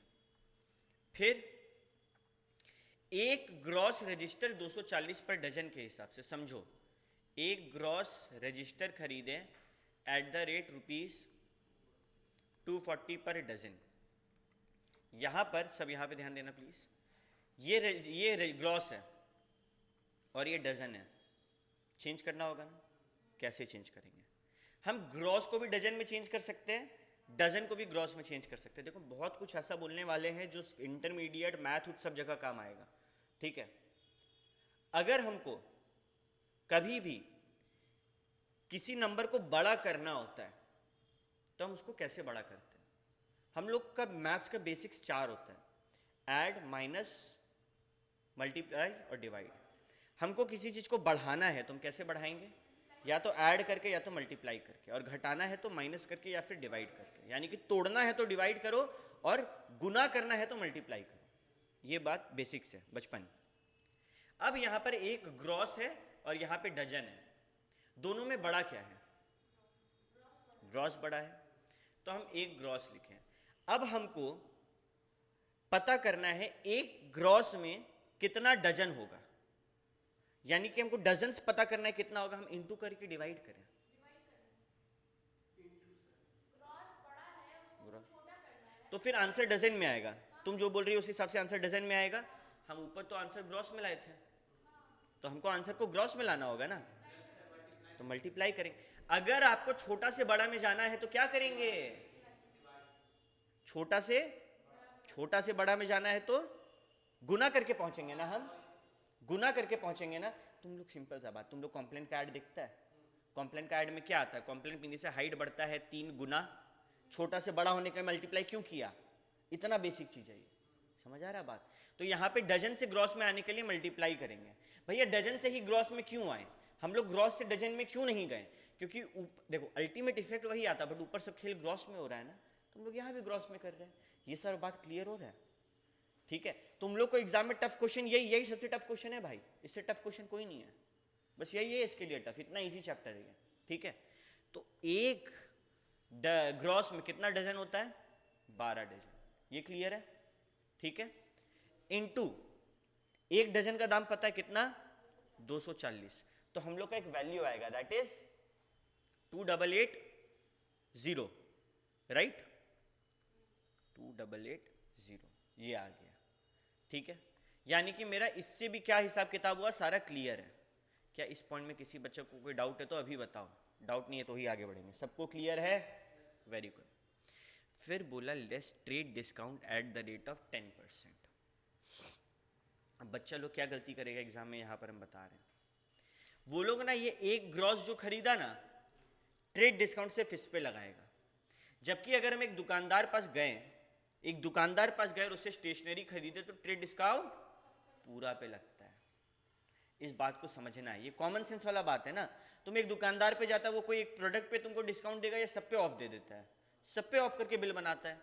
फिर 1 ग्रॉस रजिस्टर 240 पर डजन के हिसाब से, समझो 1 ग्रॉस रजिस्टर खरीदें एट द रेट ₹240 पर डजन। यहाँ पर सब, यहाँ पे ध्यान देना प्लीज़, ये ग्रॉस है और ये डजन है, चेंज करना होगा ना। कैसे चेंज करेंगे? हम ग्रॉस को भी डजन में चेंज कर सकते हैं, डजन को भी ग्रॉस में चेंज कर सकते हैं। देखो बहुत कुछ ऐसा बोलने वाले हैं जो इंटरमीडिएट मैथ सब जगह काम आएगा। ठीक है, अगर हमको कभी भी किसी नंबर को बड़ा करना होता है तो हम उसको कैसे बड़ा करते हैं? हम लोग का मैथ्स का बेसिक्स 4 होता है, ऐड, माइनस, मल्टीप्लाई और डिवाइड। हमको किसी चीज़ को बढ़ाना है तो हम कैसे बढ़ाएंगे? या तो ऐड करके या तो मल्टीप्लाई करके, और घटाना है तो माइनस करके या फिर डिवाइड करके। यानी कि तोड़ना है तो डिवाइड करो और गुना करना है तो मल्टीप्लाई करो। ये बात बेसिक्स है बचपन। अब यहां पर एक ग्रॉस है और यहां पे डजन है, दोनों में बड़ा क्या है? ग्रॉस बड़ा है, तो हम एक ग्रॉस लिखें। अब हमको पता करना है एक ग्रॉस में कितना डजन होगा, यानी कि हमको डजन्स पता करना है कितना होगा, हम इंटू करके डिवाइड करें। तो फिर आंसर डजन में आएगा। तुम जो बोल रही हो उस हिसाब से आंसर डजन में आएगा। हम ऊपर तो आंसर ग्रॉस में लाए थे, तो हमको आंसर को ग्रॉस में लाना होगा ना, तो मल्टीप्लाई करेंगे। अगर आपको छोटा से बड़ा में जाना है तो क्या करेंगे? छोटा से बड़ा में जाना है तो गुना करके पहुंचेंगे ना, हम गुना करके पहुंचेंगे ना। तुम लोग सिंपल सा बात, तुम लोग कॉम्प्लेन का ऐड दिखता है, कॉम्प्लेन का ऐड में क्या आता है? कॉम्प्लेन पीने से हाइट बढ़ता है 3 गुना, छोटा से बड़ा होने का मल्टीप्लाई क्यों किया? इतना बेसिक चीज है ये, समझ आ रहा है बात? तो यहाँ पे डजन से ग्रॉस में आने के लिए मल्टीप्लाई करेंगे। भैया डजन से ही ग्रॉस में क्यों आए? हम लोग ग्रॉस से डजन में क्यों नहीं गए? क्योंकि देखो अल्टीमेट इफेक्ट वही आता, बट ऊपर सब खेल ग्रॉस में हो रहा है ना, तुम लोग यहाँ भी ग्रॉस में कर रहे हैं। ये सर बात क्लियर हो रहा है? ठीक है, तुम लोग को एग्जाम में टफ क्वेश्चन यही सबसे टफ क्वेश्चन है भाई, इससे टफ क्वेश्चन कोई नहीं है, बस यही है इसके लिए टफ, इतना इजी चैप्टर है ये। ठीक है, तो एक ग्रॉस में कितना डजन होता है? 12 डजन, ये क्लियर है? ठीक है, इनटू एक डजन का दाम पता है कितना? 240। तो हम लोग का एक वैल्यू आएगा, दैट इज 2880, राइट? 2880 ये आ गया। ठीक है, यानी कि मेरा इससे भी क्या हिसाब किताब हुआ, सारा क्लियर है। क्या इस पॉइंट में किसी बच्चे को कोई डाउट है तो अभी बताओ, डाउट नहीं है तो ही आगे बढ़ेंगे। सबको क्लियर है? Very good. फिर बोला less trade discount at the rate of 10%। अब बच्चा लोग क्या गलती करेगा एग्जाम में, यहां पर हम बता रहे हैं। वो लोग ना ये एक ग्रॉस जो खरीदा ना, ट्रेड डिस्काउंट सिर्फ इस पे लगाएगा। जबकि अगर हम एक दुकानदार पास गए और उससे स्टेशनरी खरीदे तो ट्रेड डिस्काउंट पूरा पे लगता है। इस बात को समझना है, ये कॉमन सेंस वाला बात है ना। तुम एक दुकानदार पे जाता है, वो कोई एक प्रोडक्ट पे तुमको डिस्काउंट देगा या सब पे ऑफ दे देता है? सब पे ऑफ करके बिल बनाता है।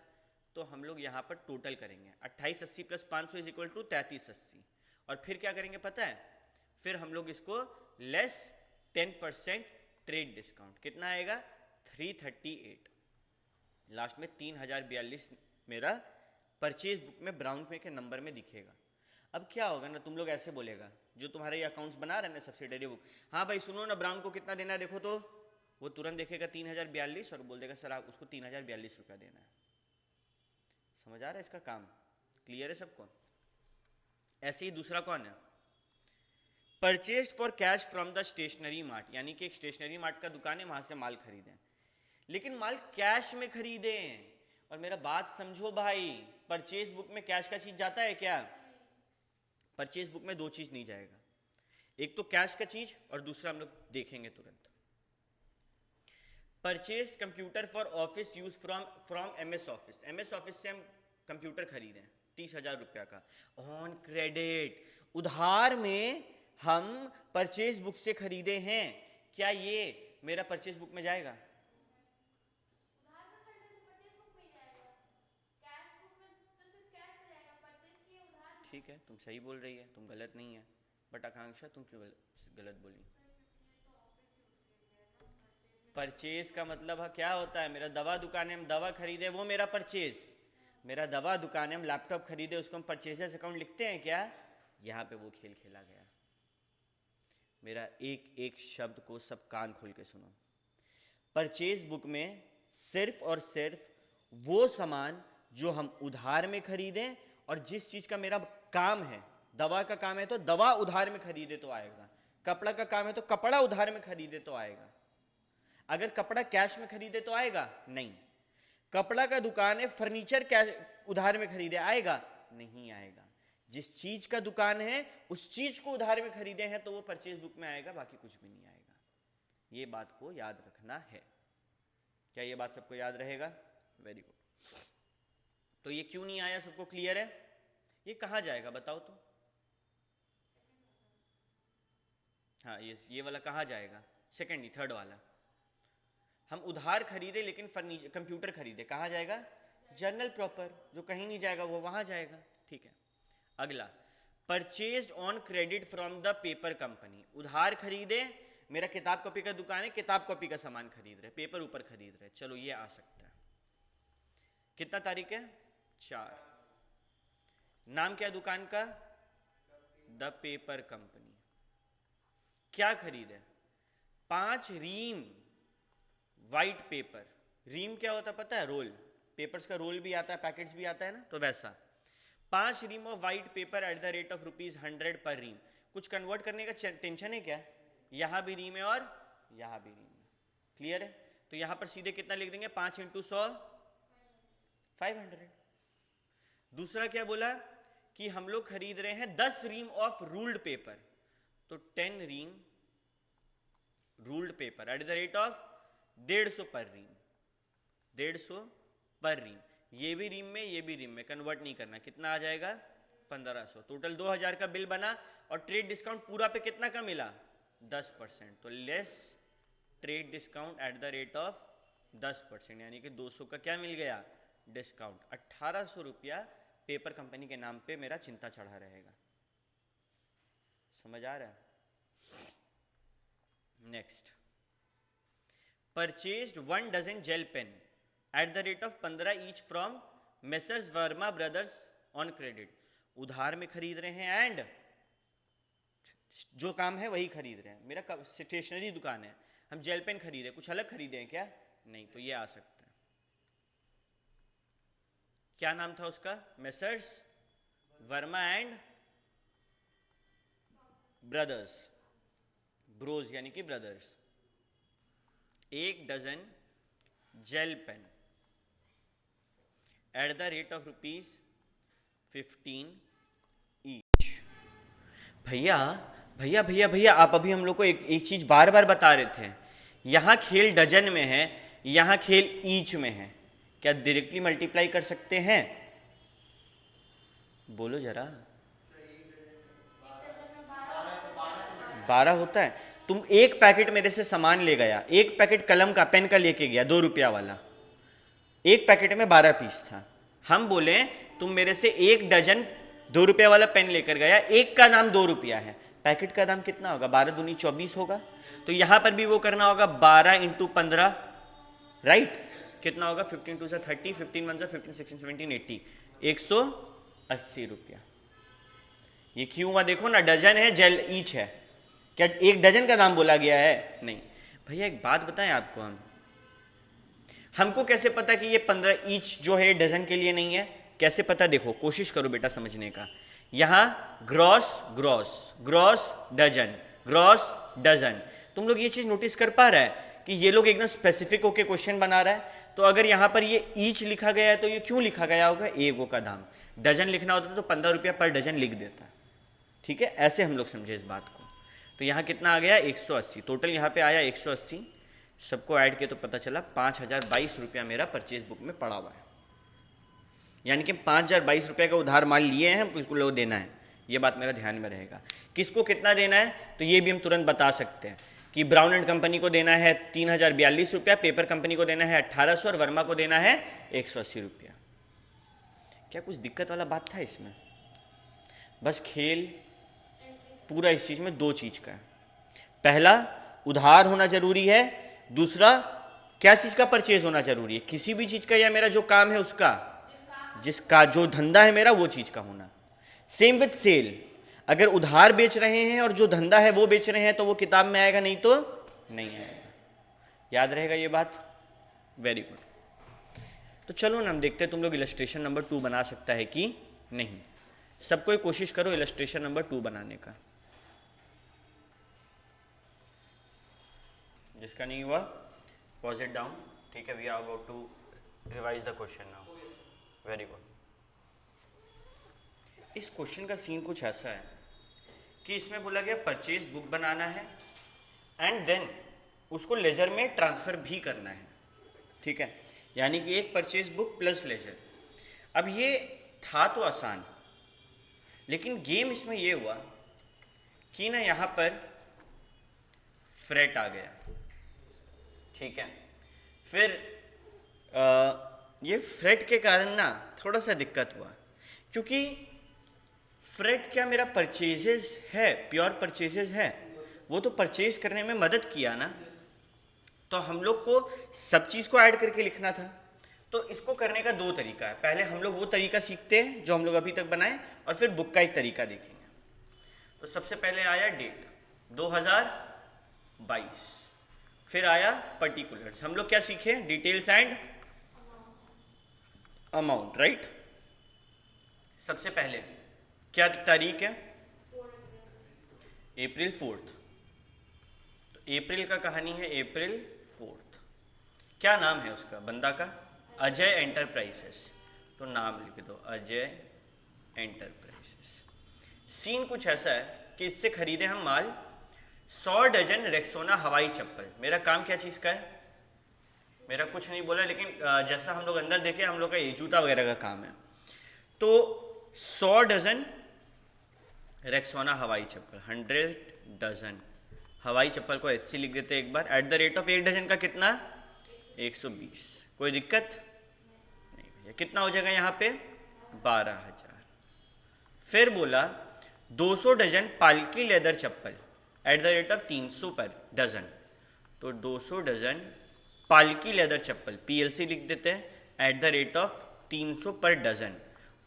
तो हम लोग यहाँ पर टोटल करेंगे 2880 प्लस 500 इज इक्वल टू 3380, और फिर क्या करेंगे पता है? फिर हम लोग इसको लेस 10% ट्रेड डिस्काउंट, कितना आएगा? 338। लास्ट में 3042 मेरा परचेज बुक में ब्राउन पे के नंबर में दिखेगा। अब क्या होगा ना, तुम लोग ऐसे बोलेगा, जो तुम्हारे ये अकाउंट्स बना रहे हैं ना सब्सिडरी बुक, हाँ भाई सुनो ना, ब्राउन को कितना देना है देखो, तो वो तुरंत देखेगा 3042 और बोल देगा सर आप उसको 3042 रुपया देना है। समझ आ रहा है इसका काम? क्लियर है सबको? ऐसे ही दूसरा कौन है? Purchased for cash from the stationery mart, यानी कि एक स्टेशनरी मार्ट का दुकान है, वहां से माल खरीदें, लेकिन माल कैश में खरीदें। और मेरा बात समझो भाई, परचेज बुक में कैश का चीज जाता है क्या? परचेज बुक में 2 चीज नहीं जाएगा, एक तो कैश का चीज और दूसरा हम लोग देखेंगे तुरंत। Purchase computer for office use from MS office, MS office से हम कंप्यूटर खरीदें 30,000 रुपया का ऑन क्रेडिट, उधार में हम परचेज बुक से खरीदे हैं, क्या ये मेरा परचेज बुक में जाएगा? ठीक है, तुम सही बोल रही है, तुम गलत नहीं है, बट आकांक्षा तुम क्यों गलत बोली? परचेज का मतलब क्या होता है? मेरा दवा दुकान है, हम दवा खरीदे, वो मेरा परचेज। मेरा दवा दुकान है, हम लैपटॉप खरीदे, उसको हम परचेजर्स अकाउंट लिखते हैं क्या? यहाँ पे वो खेल खेला गया। मेरा एक एक शब्द को सब कान खोल के सुनो। परचेज बुक में सिर्फ और सिर्फ वो सामान जो हम उधार में खरीदें, और जिस चीज का मेरा काम है, दवा का काम है तो दवा उधार में खरीदे तो आएगा, कपड़ा का काम है तो कपड़ा उधार में खरीदे तो आएगा। अगर कपड़ा कैश में खरीदे तो आएगा नहीं। कपड़ा का दुकान है, फर्नीचर कैश उधार में खरीदे आएगा नहीं आएगा। जिस चीज का दुकान है उस चीज को उधार में खरीदे हैं तो वो परचेज बुक में आएगा, बाकी कुछ भी नहीं आएगा। ये बात को याद रखना है। क्या ये बात सबको याद रहेगा? Very good. तो ये क्यों नहीं आया सबको क्लियर है? ये कहाँ जाएगा बताओ तो? हाँ ये वाला कहाँ जाएगा? सेकंड नहीं, थर्ड वाला। हम उधार खरीदे लेकिन फर्नीचर कंप्यूटर खरीदे, कहाँ जाएगा? जर्नल प्रॉपर, जो कहीं नहीं जाएगा वो वहाँ जाएगा। ठीक है, अगला purchased on credit from the paper company. उधार खरीदे, मेरा किताब कॉपी का दुकान है, किताब कॉपी का सामान खरीद रहे, पेपर ऊपर खरीद रहे, चलो ये आ सकता है। कितना तारीख है? 4। नाम क्या दुकान का? The paper company. क्या खरीदे? 5 रीम वाइट पेपर। रीम क्या होता है पता है? रोल, पेपर्स का रोल भी आता है, पैकेट्स भी आता है ना, तो वैसा 5 ream of white paper at the rate of ₹100 per रीम। कुछ कन्वर्ट करने का टेंशन है क्या? यहाँ भी रीम है और यहाँ भी रीम है, क्लियर है? तो यहाँ पर सीधे कितना लिख देंगे? 5 × 100 500। दूसरा क्या बोला कि हम लोग खरीद रहे हैं 10 रीम ऑफ रूल्ड पेपर, तो 10 ream ruled paper at the rate of 150 per रीम, 150 per रीम। ये भी रीम में, ये भी रीम में, कन्वर्ट नहीं करना। कितना आ जाएगा? 1500। टोटल 2000 का बिल बना और ट्रेड डिस्काउंट पूरा पे कितना का मिला? 10%। तो less trade discount at the rate of 10%, यानी कि 200 का क्या मिल गया? डिस्काउंट। 1800 रुपया पेपर कंपनी के नाम पे मेरा चिंता चढ़ा रहेगा। समझ आ रहा है? Next, purchased 1 dozen gel pen at the rate of 15 each from messrs Verma brothers on credit. उधार में खरीद रहे हैं एंड जो काम है वही खरीद रहे हैं। मेरा स्टेशनरी दुकान है, हम जेल पेन खरीदे, कुछ अलग खरीदे हैं क्या? नहीं, तो ये आ सकता है। क्या नाम था उसका? Messrs Verma and brothers, bros यानी कि brothers. 1 dozen gel pen at the rate of ₹15 each. भैया भैया भैया भैया, आप अभी हम लोग को एक चीज बार बार बता रहे थे, यहां खेल डजन में है, यहां खेल ईच में है। क्या डायरेक्टली मल्टीप्लाई कर सकते हैं? बोलो जरा। 12 होता है। तुम एक पैकेट मेरे से सामान ले गया, एक पैकेट कलम का, पेन का लेके गया, 2 रुपया वाला, एक पैकेट में 12 पीस था। हम बोले तुम मेरे से 1 डजन 2 रुपया वाला पेन लेकर गया, एक का दाम 2 रुपया है, पैकेट का दाम कितना होगा? 12 दूनी 24 होगा। तो यहां पर भी वो करना होगा 12 × 15, राइट? कितना होगा? 15 × 2 = 30, 15 × 1 = 15, 16, 17, 80, 180 रुपया। ये क्यों हुआ? देखो ना, डजन है, जेल ईच है। क्या एक डजन का दाम बोला गया है? नहीं। भैया एक बात बताएं आपको, हमको कैसे पता कि ये 15 ईच जो है डजन के लिए नहीं है? कैसे पता? देखो, कोशिश करो बेटा समझने का। यहां gross gross gross dozen, gross dozen. तुम लोग ये चीज नोटिस कर पा रहा है कि ये लोग एकदम स्पेसिफिक होके क्वेश्चन बना रहा है। तो अगर यहां पर ये ईच लिखा गया है तो ये क्यों लिखा गया होगा? एगो का दाम। डजन लिखना होता तो 15 रुपया पर डजन लिख देता। ठीक है, ऐसे हम लोग समझे इस बात को। तो यहाँ कितना आ गया? 180। टोटल यहाँ पे आया 180, सबको ऐड किया तो पता चला 5022 रुपया मेरा परचेज बुक में पड़ा हुआ है। यानी कि 5022 रुपये का उधार माल लिए हैं, किसको लोग देना है, ये बात मेरा ध्यान में रहेगा। किसको कितना देना है तो ये भी हम तुरंत बता सकते हैं कि ब्राउन एंड कंपनी को देना है 3042 रुपया, पेपर कंपनी को देना है 1800 और वर्मा को देना है 180 रुपया। क्या कुछ दिक्कत वाला बात था इसमें? बस खेल पूरा इस चीज़ में 2 चीज़ का है। पहला, उधार होना जरूरी है। दूसरा, क्या चीज़ का परचेज होना जरूरी है? किसी भी चीज़ का, या मेरा जो काम है उसका, जिसका जो धंधा है मेरा वो चीज़ का होना। सेम विथ सेल, अगर उधार बेच रहे हैं और जो धंधा है वो बेच रहे हैं तो वो किताब में आएगा, नहीं तो नहीं आएगा। याद रहेगा ये बात? Very good. तो चलो ना हम देखते हैं तुम लोग इलस्ट्रेशन नंबर 2 बना सकता है कि नहीं। सबको ही कोशिश करो इलस्ट्रेशन नंबर 2 बनाने का। जिसका नहीं हुआ पॉज इट डाउन। ठीक है, we are about to revise the question now. Very good. इस क्वेश्चन का सीन कुछ ऐसा है कि इसमें बोला गया परचेज बुक बनाना है एंड देन उसको लेजर में ट्रांसफर भी करना है। ठीक है, यानी कि एक परचेज बुक प्लस लेजर। अब ये था तो आसान, लेकिन गेम इसमें ये हुआ कि ना यहाँ पर फ्रेट आ गया। ठीक है। फिर ये फ्रेट के कारण ना थोड़ा सा दिक्कत हुआ, क्योंकि फ्रेट क्या मेरा परचेजेस है, प्योर परचेजेस है, वो तो परचेज करने में मदद किया ना, तो हम लोग को सब चीज़ को ऐड करके लिखना था। तो इसको करने का दो तरीका है, पहले हम लोग वो तरीका सीखते हैं जो हम लोग अभी तक बनाए, और फिर बुक का एक तरीका देखेंगे। तो सबसे पहले आया डेट 2022, फिर आया पर्टिकुलर्स। हम लोग क्या सीखे? Details and amount, right. सबसे पहले क्या तारीख है? अप्रैल 4। तो अप्रैल का कहानी है अप्रैल 4। क्या नाम है उसका बंदा का? अजय एंटरप्राइजेस। तो नाम लिख दो, अजय एंटरप्राइजेस। सीन कुछ ऐसा है कि इससे खरीदे हम माल 100 डजन रेक्सोना हवाई चप्पल। मेरा काम क्या चीज़ का है? मेरा कुछ नहीं बोला, लेकिन जैसा हम लोग अंदर देखे, हम लोग का ये जूता वगैरह का काम है। तो 100 डजन रेक्सोना हवाई चप्पल, 100 डजन हवाई चप्पल को HC लिख देते एक बार। At the rate of 1 dozen का कितना? 120। कोई दिक्कत नहीं भैया। कितना हो जाएगा यहाँ पे? 12,000। फिर बोला 200 डजन पालकी leather chappal at the rate of 300 per dozen. तो 200 डजन पालकी लेदर चप्पल PLC लिख देते हैं eight the rate of 300 per dozen.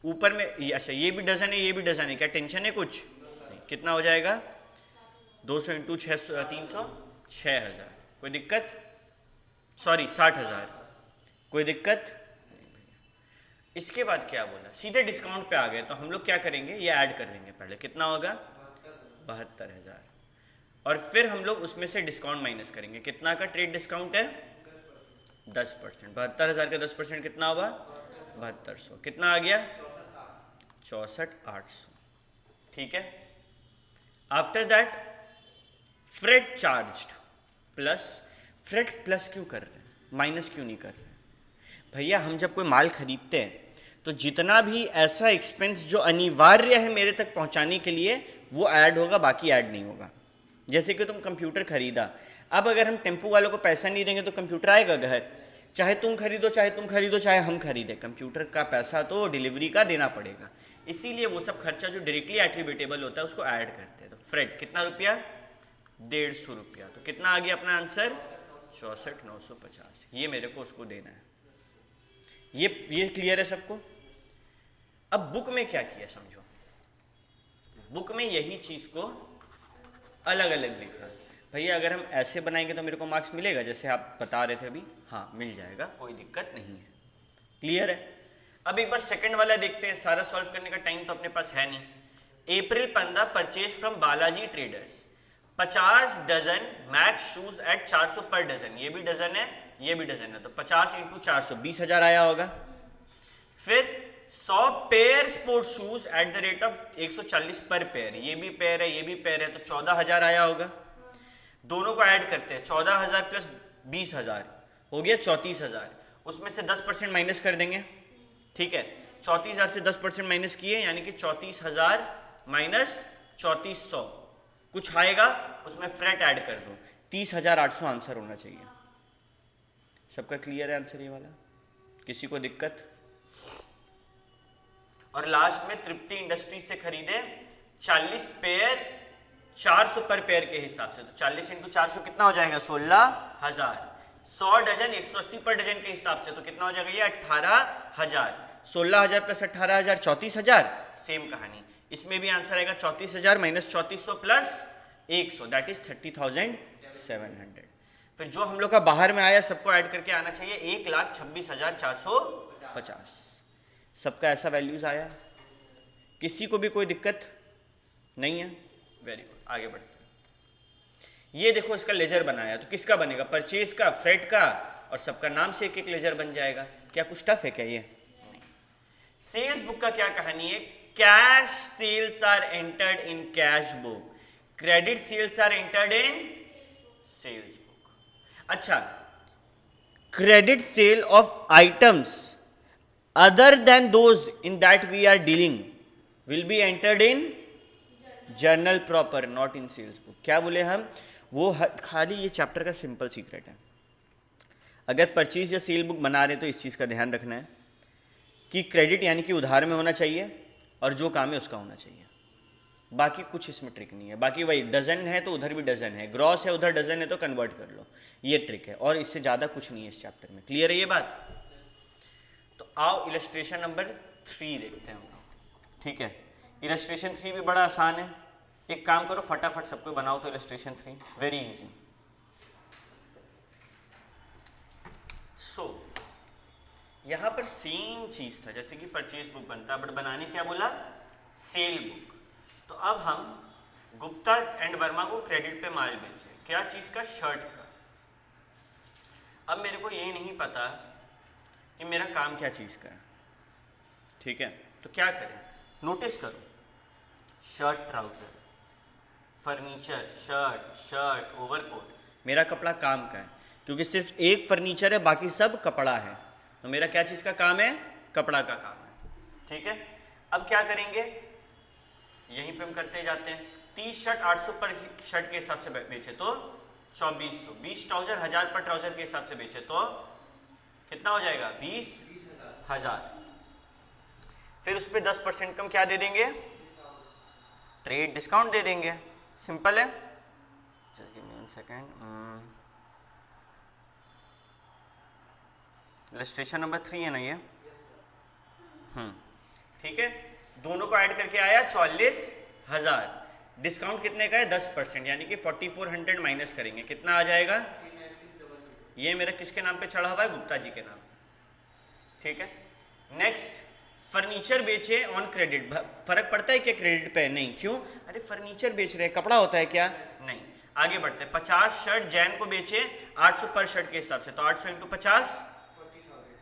ऊपर में अच्छा ये भी डजन है, ये भी डजन है, क्या टेंशन है कुछ नहीं। कितना हो जाएगा? 200 इंटू 300, 6,000। कोई दिक्कत? सॉरी 60,000। कोई दिक्कत नहीं भैया। इसके बाद क्या बोला? सीधे डिस्काउंट पे आ गए, तो हम लोग क्या करेंगे? ये ऐड कर लेंगे पहले। कितना होगा? 72,000। और फिर हम लोग उसमें से डिस्काउंट माइनस करेंगे। कितना का ट्रेड डिस्काउंट है? 10%। 72,000 का 10% कितना होगा? 7200। कितना आ गया? 64,800। ठीक है। After that freight charged plus. Freight plus क्यों कर रहे हैं, माइनस क्यों नहीं कर रहे हैं? भैया हम जब कोई माल खरीदते हैं तो जितना भी ऐसा एक्सपेंस जो अनिवार्य है मेरे तक पहुंचाने के लिए, वो ऐड होगा, बाकी ऐड नहीं होगा। जैसे कि तुम कंप्यूटर खरीदा, अब अगर हम टेम्पो वालों को पैसा नहीं देंगे तो कंप्यूटर आएगा घर? चाहे तुम खरीदो चाहे हम खरीदें, कंप्यूटर का पैसा तो डिलीवरी का देना पड़ेगा। इसीलिए वो सब खर्चा जो डायरेक्टली एट्रीब्यूटेबल होता है उसको ऐड करते हैं। तो फ्रेट कितना रुपया? 150 रुपया। तो कितना आ गया अपना आंसर? 64,950। ये मेरे को उसको देना है। ये क्लियर है सबको? अब बुक में क्या किया समझो। बुक में यही चीज़ को अलग अलग लिखा। भैया अगर हम ऐसे बनाएंगे तो मेरे को मार्क्स मिलेगा जैसे आप बता रहे थे अभी? हाँ मिल जाएगा, कोई दिक्कत नहीं है। क्लियर है? अब एक बार सेकंड वाला देखते हैं। सारा सॉल्व करने का टाइम तो अपने पास है नहीं। April 15 purchase from Balaji traders 50 dozen Max shoes at 400 per dozen. ये भी डजन है, ये भी डजन है, तो 50 इंटू 400 20,000 आया होगा। फिर 100 pair sport shoes eight the rate of 140 पर पेयर। ये भी पेयर है, ये भी पेयर है, तो 14,000 आया होगा। दोनों को ऐड करते हैं, 14,000 प्लस 20,000 हो गया 34,000। उसमें से 10% माइनस कर देंगे। ठीक है, 34,000 से 10% माइनस किए, यानी कि 34,000 माइनस 3400 कुछ आएगा, उसमें फ्रेट ऐड कर दो, 30,800 आंसर होना चाहिए। सबका क्लियर है आंसर ये वाला? किसी को दिक्कत? और लास्ट में तृप्ति इंडस्ट्री से खरीदे 40 पेयर 400 पर पेयर के हिसाब से। तो 40 इंटू 400 कितना हो जाएगा? 16,000। 100 डजन 180 पर डजन के हिसाब से, तो कितना हो जाएगा ये? 18,000। 16,000 प्लस 18,000 34,000। सेम कहानी इसमें भी आंसर आएगा 34,000 माइनस 3400 प्लस 100, दैट इज 30,700। फिर जो हम लोग का बाहर में आया सबको ऐड करके आना चाहिए 1,26,450। सबका ऐसा वैल्यूज आया? किसी को भी कोई दिक्कत नहीं है? वेरी गुड, आगे बढ़ते हैं। ये देखो इसका लेजर बनाया, तो किसका बनेगा? परचेज का, फ्रेट का, और सबका नाम से एक एक लेजर बन जाएगा। क्या कुछ टफ है क्या ये? नहीं। सेल्स बुक का क्या कहानी है? Cash sales are entered in cash book, credit sales are entered in sales book. अच्छा, credit sale of items other than those in that we are dealing will be entered in journal proper, not in sales book। क्या बोले हम? वो खाली ये chapter का simple secret है। अगर परचेज या सेल बुक बना रहे हैं तो इस चीज़ का ध्यान रखना है कि क्रेडिट यानी कि उधार में होना चाहिए और जो काम है उसका होना चाहिए, बाकी कुछ इसमें ट्रिक नहीं है। बाकी वही डजन है तो उधर भी डजन है, ग्रॉस है उधर डजन है तो कन्वर्ट कर लो, ये ट्रिक है और इससे ज़्यादा कुछ नहीं है इस चैप्टर में। क्लियर है ये बात? तो आओ इलस्ट्रेशन नंबर 3 देखते हैं हम लोग। ठीक है, इलस्ट्रेशन 3 भी बड़ा आसान है। एक काम करो, फटाफट सबको बनाओ तो इलस्ट्रेशन 3 वेरी इजी। सो यहाँ पर सेम चीज़ था जैसे कि परचेज बुक बनता, बट बनाने क्या बोला? Cell book. तो अब हम गुप्ता एंड वर्मा को क्रेडिट पे माल बेचे, क्या चीज़ का? शर्ट का। अब मेरे को ये नहीं पता कि मेरा काम क्या चीज़ का है, ठीक है? तो क्या करें? नोटिस करो, shirt trouser, furniture, shirt overcoat, मेरा कपड़ा काम का है क्योंकि सिर्फ एक फर्नीचर है बाकी सब कपड़ा है, तो मेरा क्या चीज़ का काम है? कपड़ा का काम है। ठीक है, अब क्या करेंगे? यहीं पे हम करते जाते हैं। 30 शर्ट 800 पर शर्ट के हिसाब से बेचे तो 2400, 20 ट्राउजर 1000 पर ट्राउजर के हिसाब से बेचे तो कितना हो जाएगा? 20,000। फिर उस पर 10% कम क्या दे देंगे? ट्रेड डिस्काउंट दे देंगे। सिंपल है। Just give me 1 second. Illustration number 3 है ना ये? ठीक है, दोनों को ऐड करके आया 44,000। डिस्काउंट कितने का है? 10%, यानी कि 4400 माइनस करेंगे, कितना आ जाएगा? ये मेरा किसके नाम पे चढ़ा हुआ है? गुप्ता जी के नाम पे। ठीक है, नेक्स्ट, फर्नीचर बेचे ऑन क्रेडिट। फर्क पड़ता है क्या क्रेडिट पे? नहीं। क्यों? अरे फर्नीचर बेच रहे हैं, कपड़ा होता है क्या? नहीं। आगे बढ़ते हैं। 50 शर्ट जैन को बेचे 800 पर शर्ट के हिसाब से, तो 800 × 50,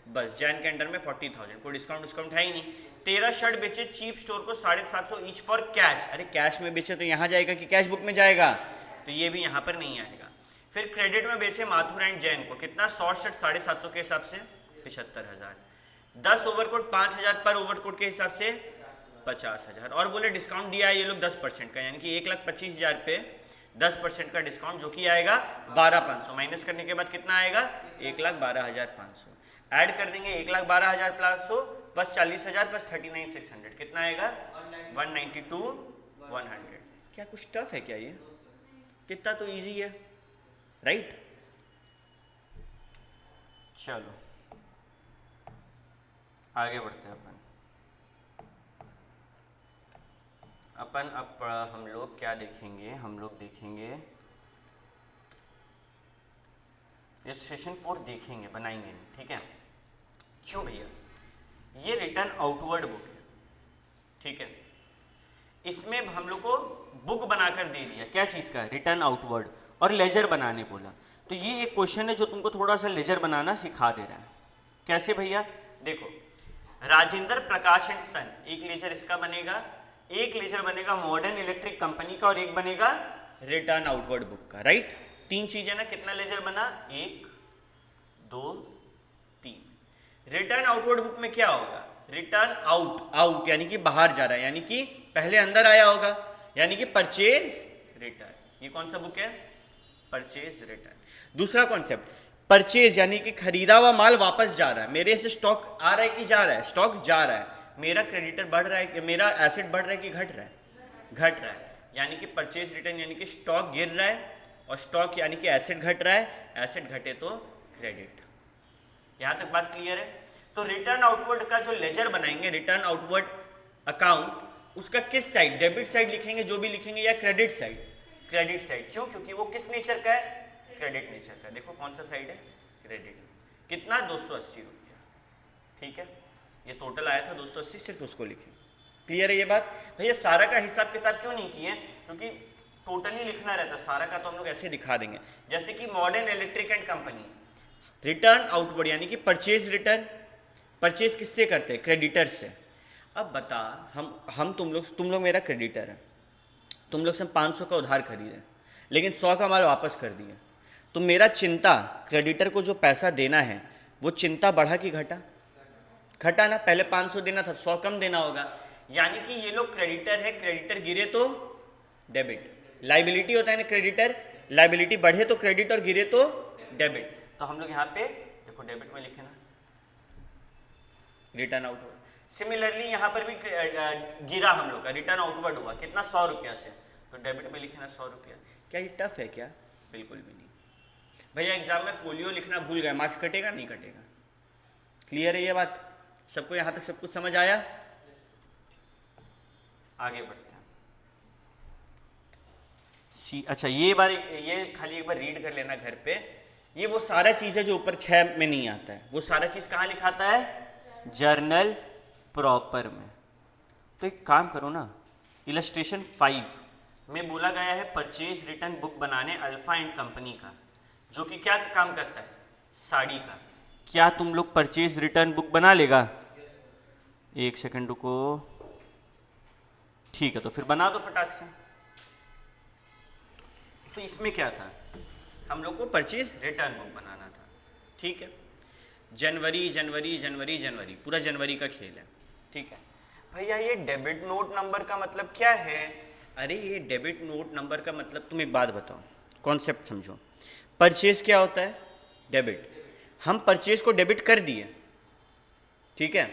बस जैन के अंडर में 40,000, कोई डिस्काउंट है ही नहीं। 13 शर्ट बेचे चीप स्टोर को 750 ईच फॉर कैश। अरे कैश में बेचे तो यहाँ जाएगा कि कैश बुक में जाएगा? तो ये भी यहाँ पर नहीं आएगा। फिर क्रेडिट में बेचे माथुर एंड जैन को कितना? 100 शर्ट 750 के हिसाब से 75,000। 10 ओवरकोट 5,000 पर ओवरकोट के हिसाब से 50,000। और बोले डिस्काउंट दिया है ये लोग 10% का, यानी कि 1,25,000 पे 10% का डिस्काउंट, जो कि आएगा 12,500। माइनस करने के बाद कितना आएगा? 1,12,500। ऐड कर देंगे 1,12,500 प्लस 40,000 प्लस 39,600, कितना आएगा? 192,100। क्या कुछ टफ है क्या ये? कितना तो इजी है, राइट? चलो आगे बढ़ते हैं अपन अब हम लोग क्या देखेंगे? हम लोग देखेंगे इलस्ट्रेशन 4 देखेंगे, बनाएंगे नहीं, ठीक है? क्यों भैया? ये रिटर्न आउटवर्ड बुक है, ठीक है? इसमें हम लोग को बुक बनाकर दे दिया, क्या चीज़ का? रिटर्न आउटवर्ड, और लेजर बनाने बोला। तो ये एक क्वेश्चन है जो तुमको थोड़ा सा लेजर बनाना सिखा दे रहा है। कैसे भैया? देखो, राजेंद्र प्रकाश एंड सन, एक लेजर इसका बनेगा, एक लेजर बनेगा मॉडर्न इलेक्ट्रिक कंपनी का, और एक बनेगा रिटर्न आउटवर्ड बुक का, राइट? 3 चीजें ना, कितना लेजर बना? 1 2 3। रिटर्न आउटवर्ड बुक में क्या होगा? रिटर्न आउट यानी कि बाहर जा रहा है, यानी कि पहले अंदर आया होगा, यानी कि परचेज रिटर्न। ये कौन सा बुक है? Purchase return. दूसरा कॉन्सेप्ट, परचेज यानी कि खरीदा हुआ माल वापस जा रहा है, मेरे से स्टॉक आ रहा है कि जा रहा है? स्टॉक जा रहा है। मेरा क्रेडिटर बढ़ रहा है कि मेरा एसेट बढ़ रहा है कि घट रहा है? घट रहा है, यानी कि परचेज रिटर्न यानी कि स्टॉक गिर रहा है, और स्टॉक यानी कि एसेट घट रहा है, एसेट घटे तो क्रेडिट। यहाँ तक बात क्लियर है? तो रिटर्न आउटवर्ड का जो लेजर बनाएंगे, रिटर्न आउटवर्ड अकाउंट, उसका किस साइड? डेबिट साइड लिखेंगे जो भी लिखेंगे, या क्रेडिट साइड? Credit side. क्यों? क्योंकि वो किस नेचर का है? क्रेडिट नेचर का। देखो कौन सा साइड है? क्रेडिट। कितना? 280 रुपया, ठीक है? ये टोटल आया था 280, सिर्फ उसको लिखें। क्लियर है ये बात? भैया सारा का हिसाब किताब क्यों नहीं किए? क्योंकि टोटली लिखना रहता, सारा का तो हम लोग ऐसे दिखा देंगे। जैसे कि modern electric and company, return outward यानी कि परचेज रिटर्न। परचेज किससे करते हैं? क्रेडिटर से। अब बता, हम तुम लोग मेरा क्रेडिटर है, तुम लोग से 500 का उधार खरीदे, लेकिन 100 का माल वापस कर दिया, तो मेरा चिंता, क्रेडिटर को जो पैसा देना है वो चिंता बढ़ा कि घटा? घटा ना। पहले 500 देना था, 100 कम देना होगा, यानी कि ये लोग क्रेडिटर है, क्रेडिटर गिरे तो डेबिट। लाइबिलिटी होता है ना क्रेडिटर, लाइबिलिटी बढ़े तो क्रेडिट और गिरे तो डेबिट। तो हम लोग यहाँ पे देखो डेबिट में लिखे ना, रिटर्न आउटवर्ड। सिमिलरली यहाँ पर भी गिरा हम लोग का, रिटर्न आउटवर्ड हुआ कितना, 100 रुपया से, तो डेबिट में लिखे ना 100 रुपया। क्या ये टफ है क्या? बिल्कुल भी नहीं। भैया एग्जाम में फोलियो लिखना भूल गए, मार्क्स कटेगा नहीं कटेगा? क्लियर है ये बात? सबको यहाँ तक सब कुछ समझ आया? आगे बढ़ते हैं। अच्छा ये खाली एक बार रीड कर लेना घर पे। ये वो सारा चीज़ है जो ऊपर 6 में नहीं आता है, वो सारा चीज़ कहाँ लिखाता है? जर्नल प्रॉपर में। तो एक काम करो ना, इलस्ट्रेशन 5 में बोला गया है परचेज रिटर्न बुक बनाने अल्फा एंड कंपनी का, जो कि क्या काम करता है? साड़ी का। क्या तुम लोग परचेज रिटर्न बुक बना लेगा? एक सेकंड रुको, ठीक है तो फिर बना दो फटाक से। तो इसमें क्या था, हम लोग को परचेज रिटर्न बुक बनाना था, ठीक है। जनवरी जनवरी जनवरी जनवरी, पूरा जनवरी का खेल है, ठीक है। भैया ये डेबिट नोट नंबर का मतलब क्या है? अरे ये डेबिट नोट नंबर का मतलब, तुम एक बात बताओ, कॉन्सेप्ट समझो। परचेज क्या होता है? डेबिट। हम परचेज को डेबिट कर दिए, ठीक है,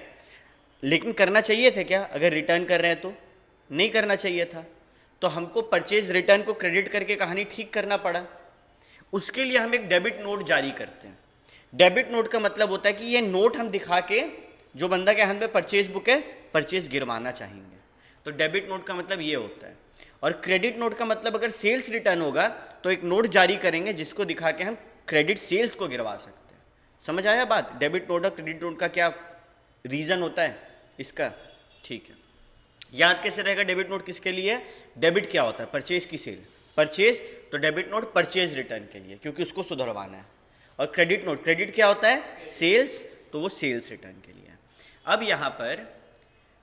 लेकिन करना चाहिए थे क्या? अगर रिटर्न कर रहे हैं तो नहीं करना चाहिए था, तो हमको परचेज रिटर्न को क्रेडिट करके कहानी ठीक करना पड़ा। उसके लिए हम एक डेबिट नोट जारी करते हैं। डेबिट नोट का मतलब होता है कि ये नोट हम दिखा के जो बंदा के हाथ में परचेज बुक है, परचेज गिरवाना चाहेंगे, तो डेबिट नोट का मतलब ये होता है। और क्रेडिट नोट का मतलब अगर सेल्स रिटर्न होगा तो एक नोट जारी करेंगे जिसको दिखा के हम क्रेडिट सेल्स को गिरवा सकते हैं। समझ आया बात? डेबिट नोट और क्रेडिट नोट का क्या रीज़न होता है इसका, ठीक है। याद कैसे रहेगा डेबिट नोट किसके लिए? डेबिट क्या होता है? परचेज की सेल, परचेज, तो डेबिट नोट परचेज रिटर्न के लिए, क्योंकि उसको सुधरवाना है। और क्रेडिट नोट, क्रेडिट क्या होता है? सेल्स, तो वो सेल्स रिटर्न के लिए है। अब यहाँ पर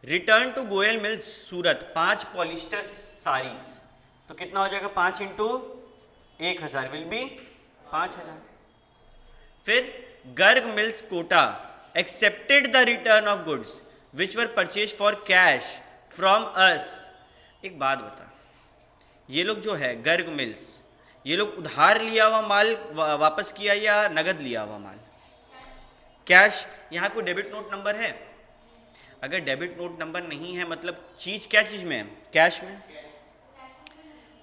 return to Goyal mills Surat 5 polyester saris, तो कितना हो जाएगा? 5 इंटू 1000 विल बी 5000। फिर Garg mills Kota accepted the return of goods which were purchase for cash from us. एक बात बता, ये लोग जो है गर्ग मिल्स, ये लोग उधार लिया हुआ माल वापस किया या नगद लिया हुआ माल? कैश। यहाँ कोई डेबिट नोट नंबर है? अगर डेबिट नोट नंबर नहीं है मतलब चीज़ क्या चीज़ में है? कैश में।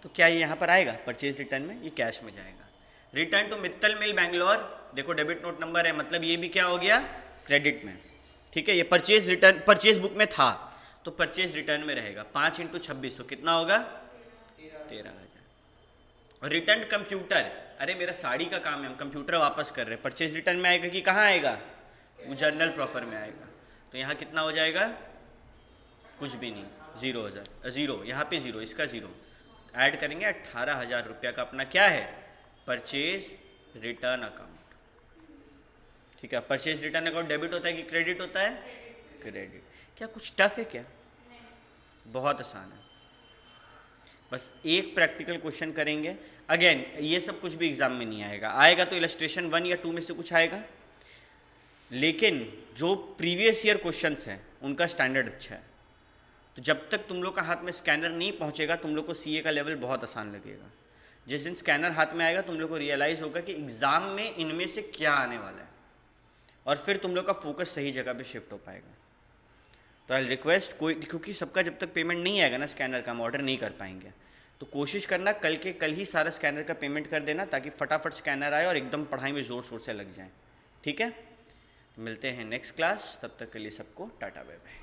तो क्या ये यहाँ पर आएगा परचेज रिटर्न में? ये कैश में जाएगा। रिटर्न टू मित्तल मिल बैंगलोर, देखो डेबिट नोट नंबर है, मतलब ये भी क्या हो गया? क्रेडिट में, ठीक है। ये परचेज रिटर्न, परचेज बुक में था तो परचेज रिटर्न में रहेगा। 5 इंटू 26, तो कितना होगा? 13,000। और रिटर्न कंप्यूटर, अरे मेरा साड़ी का काम है, हम कंप्यूटर वापस कर रहे हैं, परचेज रिटर्न में आएगा कि कहाँ आएगा? वो जर्नल प्रॉपर में आएगा। तो यहाँ कितना हो जाएगा? कुछ भी नहीं, 0,000, 0, यहाँ पे 0, इसका 0 ऐड करेंगे। 18,000 रुपया का अपना क्या है? परचेज रिटर्न अकाउंट, ठीक है। परचेज रिटर्न अकाउंट डेबिट होता है कि क्रेडिट होता है? क्रेडिट। क्या कुछ टफ है क्या? बहुत आसान है। बस एक प्रैक्टिकल क्वेश्चन करेंगे। अगेन ये सब कुछ भी एग्जाम में नहीं आएगा, आएगा तो इलस्ट्रेशन 1 या 2 में से कुछ आएगा, लेकिन जो प्रीवियस ईयर क्वेश्चंस हैं उनका स्टैंडर्ड अच्छा है। तो जब तक तुम लोग का हाथ में स्कैनर नहीं पहुंचेगा तुम लोग को सीए का लेवल बहुत आसान लगेगा। जिस दिन स्कैनर हाथ में आएगा तुम लोग को रियलाइज़ होगा कि एग्ज़ाम में इनमें से क्या आने वाला है, और फिर तुम लोग का फोकस सही जगह पे शिफ्ट हो पाएगा। तो आई रिक्वेस्ट, कोई, क्योंकि सबका जब तक पेमेंट नहीं आएगा ना स्कैनर का, हम ऑर्डर नहीं कर पाएंगे, तो कोशिश करना कल के कल ही सारा स्कैनर का पेमेंट कर देना, ताकि फटाफट स्कैनर आए और एकदम पढ़ाई में ज़ोर शोर से लग जाए, ठीक है। मिलते हैं नेक्स्ट क्लास, तब तक के लिए सबको टाटा बाय बाय।